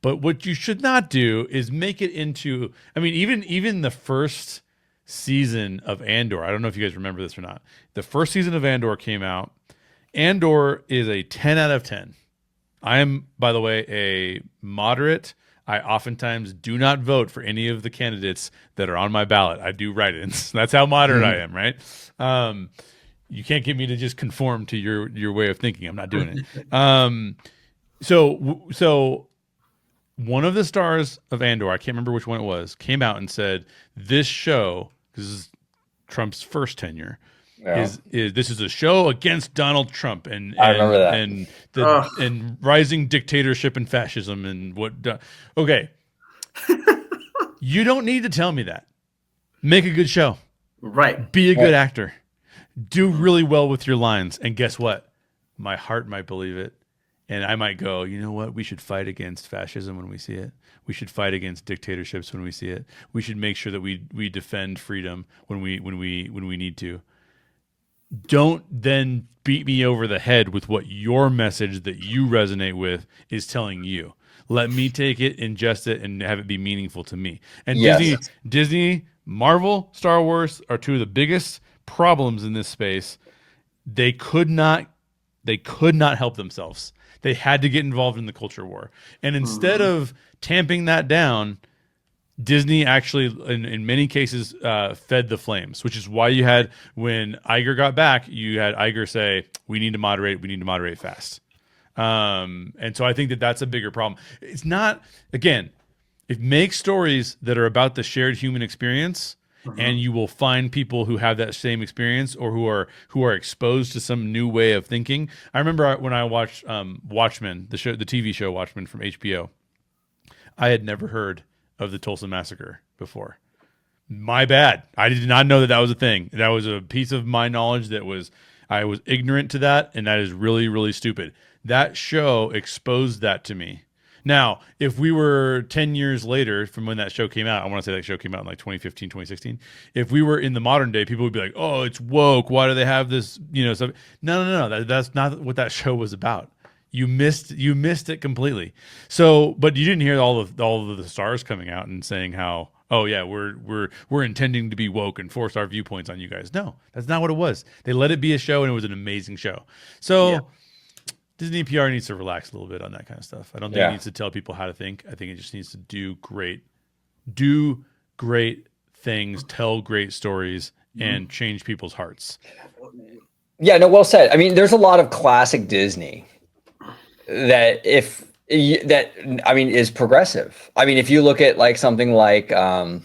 But what you should not do is make it into, I mean, even the first season of Andor, I don't know if you guys remember this or not. The first season of Andor came out. Andor is a 10 out of 10. I am, by the way, a moderate. I oftentimes do not vote for any of the candidates that are on my ballot. I do write-ins. That's how moderate I am, right? You can't get me to just conform to your way of thinking. I'm not doing it. So one of the stars of Andor, I can't remember which one it was, came out and said, this show, this is Trump's first tenure, is this is a show against Donald Trump and I remember that. and rising dictatorship and fascism and what. Okay, you don't need to tell me that. Make a good show, right? Be a good actor, do really well with your lines, and guess what? My heart might believe it. And I might go, you know what? We should fight against fascism when we see it. We should fight against dictatorships when we see it. We should make sure that we defend freedom when we need to. Don't then beat me over the head with what your message that you resonate with is telling you. Let me take it, ingest it, and have it be meaningful to me. And yes. Disney, Marvel, Star Wars are two of the biggest problems in this space. They could not help themselves. They had to get involved in the culture war. And instead of tamping that down, Disney actually, in many cases, fed the flames, which is why you had, when Iger got back, you had Iger say, we need to moderate fast. And so I think that's a bigger problem. It's not, again, make stories that are about the shared human experience, and you will find people who have that same experience or who are exposed to some new way of thinking. I remember when I watched Watchmen, the TV show Watchmen from HBO. I had never heard of the Tulsa Massacre before. My bad. I did not know that was a thing. That was a piece of my knowledge I was ignorant to that, and that is really, really stupid. That show exposed that to me. Now, if we were 10 years later from when that show came out, I want to say that show came out in like 2015, 2016. If we were in the modern day, people would be like, oh, it's woke. Why do they have this, stuff? No. That's not what that show was about. You missed it completely. So, but you didn't hear all of the stars coming out and saying how, oh yeah, we're intending to be woke and force our viewpoints on you guys. No, that's not what it was. They let it be a show, and it was an amazing show. So yeah. Disney PR needs to relax a little bit on that kind of stuff. I don't think it needs to tell people how to think. I think it just needs to do great things, tell great stories, and change people's hearts. Yeah, no, well said. I mean, there's a lot of classic Disney that is progressive. I mean, if you look at like something like, When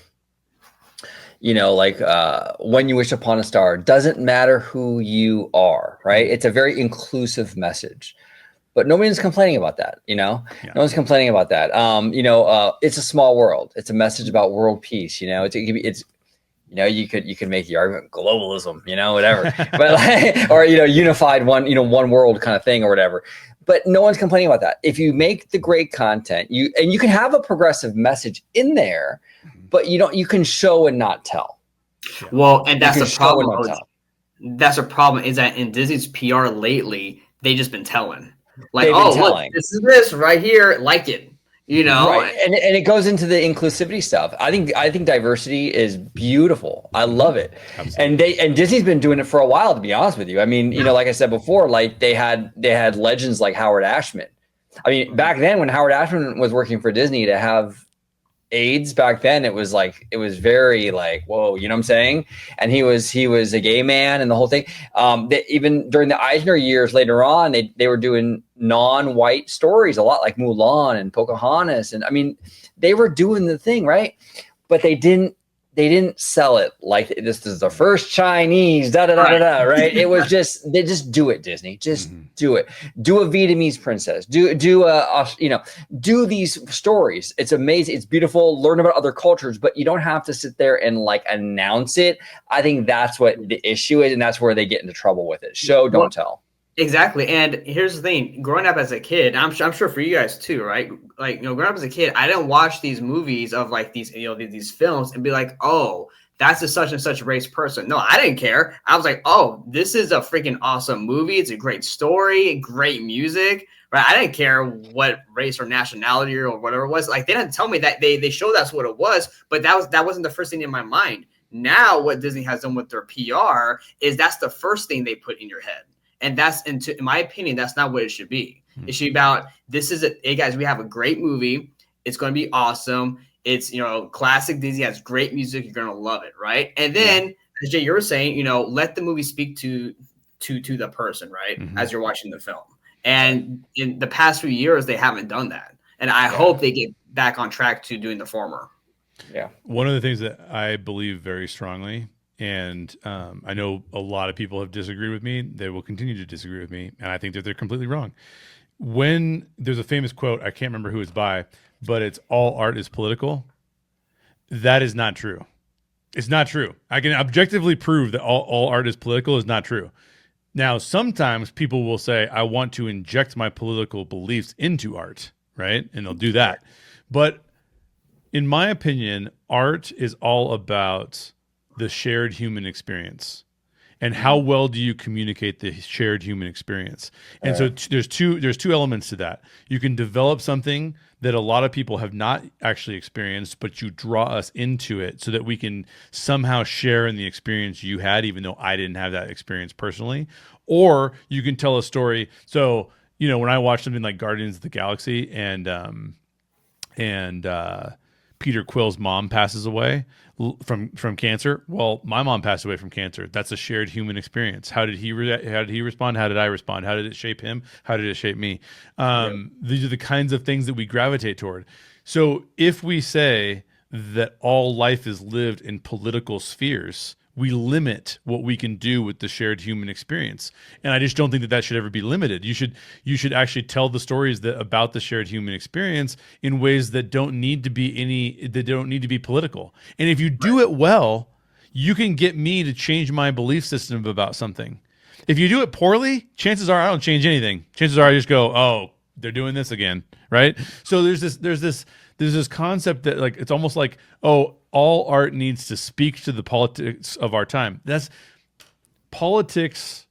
You Wish Upon a Star, doesn't matter who you are, right? It's a very inclusive message. but nobody's complaining about that. No one's complaining about that. It's a small world. It's a message about world peace. It's you could make the argument globalism, whatever, but or unified one world kind of thing or whatever. But no one's complaining about that. If you make the great content, you can have a progressive message in there, but you can show and not tell. Well, and that's the problem. That's a problem, is that in Disney's PR lately, they just been telling. Like, look, this is this right here, like it. Right. And it goes into the inclusivity stuff. I think diversity is beautiful. I love it. Absolutely. And Disney's been doing it for a while, to be honest with you. I mean, like I said before, like they had legends like Howard Ashman. I mean, back then when Howard Ashman was working for Disney, to have AIDS back then, it was very like, whoa, you know what I'm saying? And he was a gay man and the whole thing. Even during the Eisner years later on, they were doing non-white stories a lot, like Mulan and Pocahontas. And I mean, they were doing the thing, right? But they didn't sell it like this is the first Chinese, right? It was they just do it, Disney. Just do it. Do a Vietnamese princess. Do these stories. It's amazing. It's beautiful. Learn about other cultures, but you don't have to sit there and like announce it. I think that's what the issue is, and that's where they get into trouble with it. Show, don't tell. Exactly. And here's the thing, growing up as a kid, I'm sure for you guys too, right? Like, growing up as a kid, I didn't watch these movies of like these, these films and be like, oh, that's a such and such race person. No, I didn't care. I was like, oh, this is a freaking awesome movie. It's a great story, great music, right? I didn't care what race or nationality or whatever it was. Like, they didn't tell me that. They showed that's what it was, but that wasn't the first thing in my mind. Now what Disney has done with their PR is that's the first thing they put in your head. And in my opinion, that's not what it should be. It should be about, hey guys, we have a great movie. It's going to be awesome. It's, classic Disney, has great music. You're going to love it, right? And then, as Jay, you were saying, let the movie speak to the person, right? As you're watching the film. And in the past few years, they haven't done that. And I hope they get back on track to doing the former. Yeah. One of the things that I believe very strongly, and I know a lot of people have disagreed with me. They will continue to disagree with me. And I think that they're completely wrong. When there's a famous quote, I can't remember who it's by, but it's all art is political. That is not true. It's not true. I can objectively prove that all art is political is not true. Now, sometimes people will say, I want to inject my political beliefs into art, right? And they'll do that. But in my opinion, art is all about the shared human experience, and how well do you communicate the shared human experience? And so there's two elements to that. You can develop something that a lot of people have not actually experienced, but you draw us into it so that we can somehow share in the experience you had, even though I didn't have that experience personally. Or you can tell a story. So, when I watch something like Guardians of the Galaxy and Peter Quill's mom passes away from cancer. Well, my mom passed away from cancer. That's a shared human experience. How did he respond? How did I respond? How did it shape him? How did it shape me? These are the kinds of things that we gravitate toward. So if we say that all life is lived in political spheres, we limit what we can do with the shared human experience. And I just don't think that should ever be limited. You should actually tell the stories about the shared human experience in ways that don't need to be political. And if you do it well, you can get me to change my belief system about something. If you do it poorly, chances are I don't change anything. Chances are I just go, oh, they're doing this again, right? So there's this concept that, like, it's almost like, oh, all art needs to speak to the politics of our time. That's politics.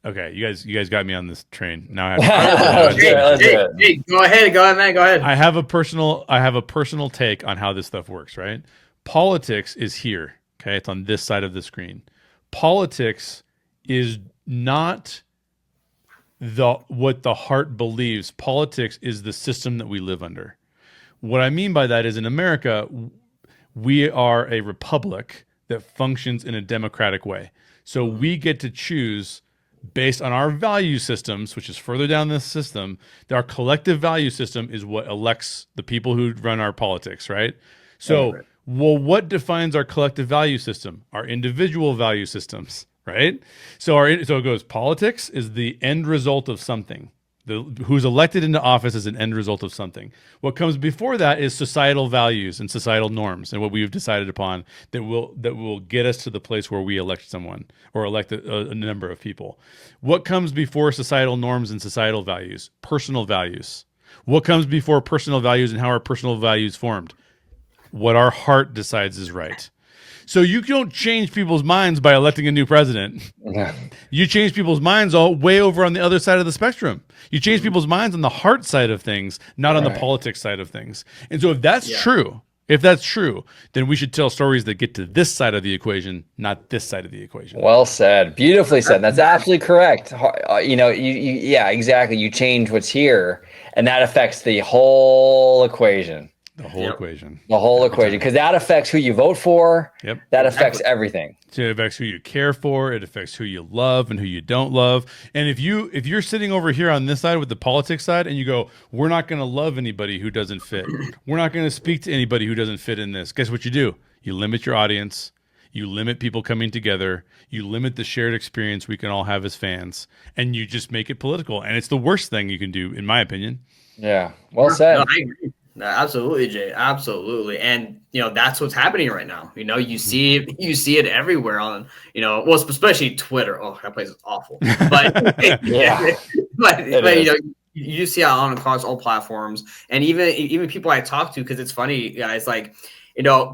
Okay, you guys got me on this train. Now I have to hey, go ahead, man. Go ahead. I have a personal take on how this stuff works, right? Politics is here. Okay, it's on this side of the screen. Politics is not what the heart believes. Politics is the system that we live under. What I mean by that is, in America, we are a republic that functions in a democratic way. So we get to choose based on our value systems, which is further down this system. Our collective value system is what elects the people who run our politics, right? So, well, what defines our collective value system? Our individual value systems, right? So it goes, politics is the end result of something. who's elected into office as an end result of something. What comes before that is societal values and societal norms and what we've decided upon that will get us to the place where we elect someone or elect a number of people. What comes before societal norms and societal values? Personal values. What comes before personal values and how are personal values formed? What our heart decides is right. So you don't change people's minds by electing a new president. Yeah. You change people's minds all way over on the other side of the spectrum. You change people's minds on the heart side of things, not on the politics side of things. And so if that's true, then we should tell stories that get to this side of the equation, not this side of the equation. Well said. Beautifully said. That's absolutely correct. Yeah, exactly. You change what's here, and that affects the whole equation. The whole equation. The whole equation, because that affects who you vote for. Yep. That affects everything. So it affects who you care for. It affects who you love and who you don't love. And if you're sitting over here on this side with the politics side, and you go, "We're not going to love anybody who doesn't fit. We're not going to speak to anybody who doesn't fit in this." Guess what you do? You limit your audience. You limit people coming together. You limit the shared experience we can all have as fans, and you just make it political. And it's the worst thing you can do, in my opinion. Yeah. Well said. No, I agree. Absolutely, Jay. Absolutely. And, that's what's happening right now. You see it everywhere on, well, especially Twitter. Oh, that place is awful. But, Yeah. but you see it on across all platforms. And even people I talk to, because it's funny, guys, like,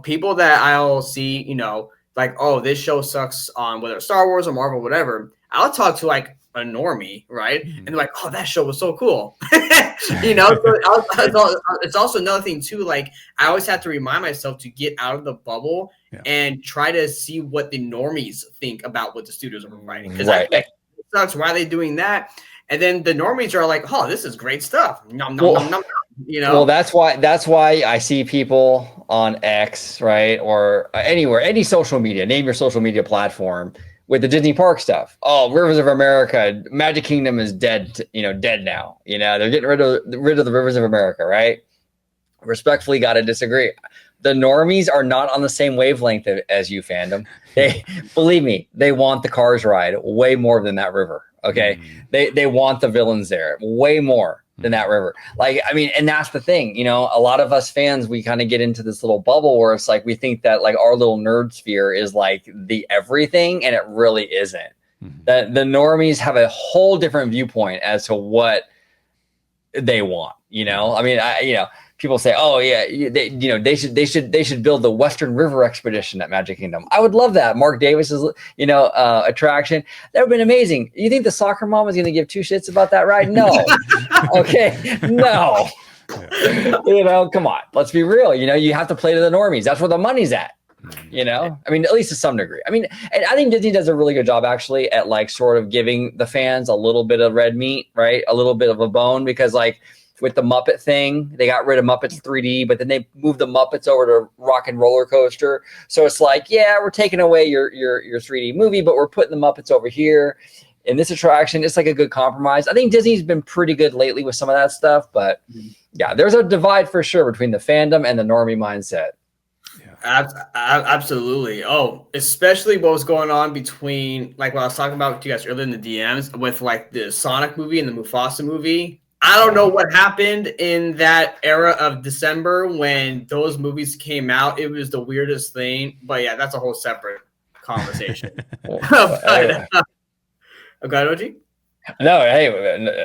people that I'll see, like, oh, this show sucks on whether it's Star Wars or Marvel, whatever. I'll talk to like a normie, right? And they're like, oh, that show was so cool. So it's also another thing too. Like, I always have to remind myself to get out of the bubble and try to see what the normies think about what the studios are providing. Because it sucks. Why are they doing that? And then the normies are like, oh, this is great stuff. Nom, nom, nom, nom, Well, that's why I see people on X, right, or anywhere, any social media, name your social media platform, with the Disney park stuff. Oh, Rivers of America, Magic Kingdom is dead, dead now. They're getting rid of the Rivers of America, right? Respectfully, got to disagree. The normies are not on the same wavelength as you, fandom. Believe me, they want the Cars ride way more than that river. Okay, they want the villains there way more than that river. Like, I mean, and that's the thing, a lot of us fans, we kind of get into this little bubble where it's like, we think that like our little nerd sphere is like the everything, and it really isn't. The normies have a whole different viewpoint as to what they want. I mean, people say, oh yeah, they should build the Western River Expedition at Magic Kingdom. I would love that. Mark Davis's, attraction. That would have been amazing. You think the soccer mom is going to give two shits about that ride? No. Okay. No. Come on. Let's be real. You have to play to the normies. That's where the money's at. I mean, at least to some degree. I mean, and I think Disney does a really good job actually at like sort of giving the fans a little bit of red meat, right? A little bit of a bone, because like, with the Muppet thing, they got rid of Muppets 3D, but then they moved the Muppets over to Rock and Roller Coaster. So it's like, yeah, we're taking away your 3D movie, but we're putting the Muppets over here in this attraction. It's like a good compromise. I think Disney's been pretty good lately with some of that stuff, but yeah, there's a divide for sure between the fandom and the normie mindset. Absolutely. Oh, especially what was going on between, like what I was talking about with you guys earlier in the DMs with like the Sonic movie and the Mufasa movie. I don't know what happened in that era of December when those movies came out. It was the weirdest thing. But yeah, that's a whole separate conversation. Okay, OG? No, hey,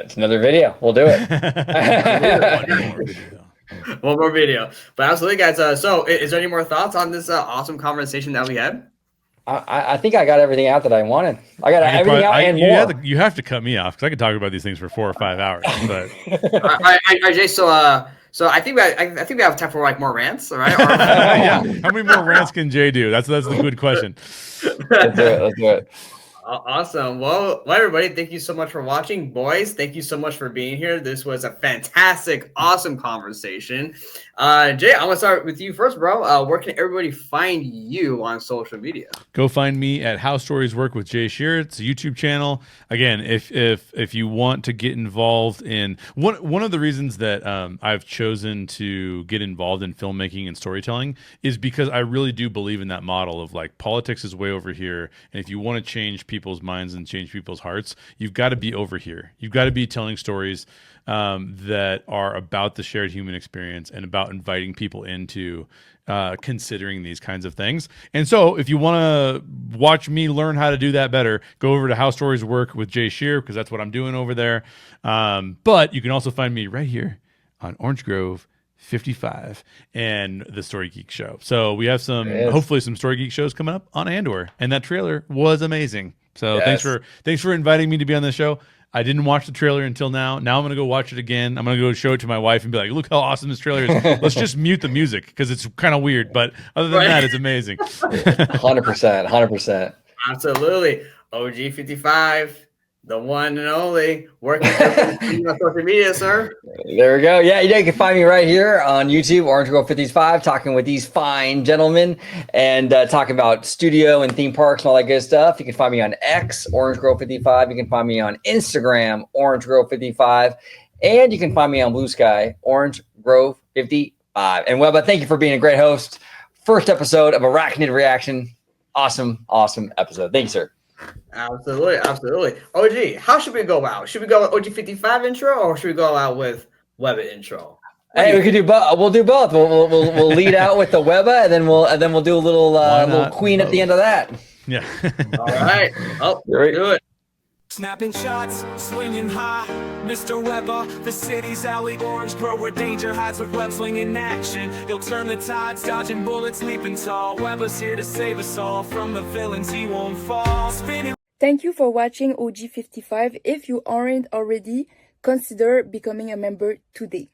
it's another video. We'll do it. One more video. But absolutely, guys. So is there any more thoughts on this awesome conversation that we had? I think I got everything out that I wanted. I got everything out and more. You have to cut me off because I could talk about these things for 4 or 5 hours. But all right, Jay. So I think we have time for like more rants. All right. Yeah. How many more rants can Jay do? That's the good question. Let's do it. Awesome. Well, everybody, thank you so much for watching. Boys, thank you so much for being here. This was a fantastic, awesome conversation. Jay, I'm going to start with you first, bro. Where can everybody find you on social media? Go find me at How Stories Work with Jay Sherer. It's a YouTube channel. Again, if you want to get involved in one of the reasons that I've chosen to get involved in filmmaking and storytelling is because I really do believe in that model of like politics is way over here, and if you want to change people people's minds and change people's hearts, you've got to be over here. You've got to be telling stories that are about the shared human experience and about inviting people into considering these kinds of things. And so if you want to watch me learn how to do that better, go over to How Stories Work with Jay Sherer, because that's what I'm doing over there. But you can also find me right here on Orange Grove 55 and the Story Geek Show. So we have hopefully some Story Geek shows coming up on Andor, and that trailer was amazing. So thanks for inviting me to be on the show. I didn't watch the trailer until now. Now I'm going to go watch it again. I'm going to go show it to my wife and be like, look how awesome this trailer is. Let's just mute the music because it's kind of weird. But other than that, it's amazing. 100%. Absolutely. OG55, the one and only, working on social media, sir. There we go. Yeah, you can find me right here on YouTube, Orange Grove 55, talking with these fine gentlemen and talking about studio and theme parks and all that good stuff. You can find me on X, Orange Grove 55. You can find me on Instagram, Orange Grove 55. And you can find me on Blue Sky, Orange Grove 55. And Webba, thank you for being a great host. First episode of Arachnid Reaction. Awesome episode. Thank you, sir. Absolutely. OG, how should we go out? Should we go with OG55 intro or should we go out with Webba intro? Hey, we could do both. We'll do both. We'll lead out with the Webba, and then we'll do a little queen at the end of that. Yeah. All right. Oh, do it. Snapping shots, swinging high, Mr. Webba, the city's alley, Orange Grove, where danger hides with web swinging action. He'll turn the tides, dodging bullets, leaping tall. Webba's here to save us all from the villains. He won't fall. Spinning. Thank you for watching OG55. If you aren't already, consider becoming a member today.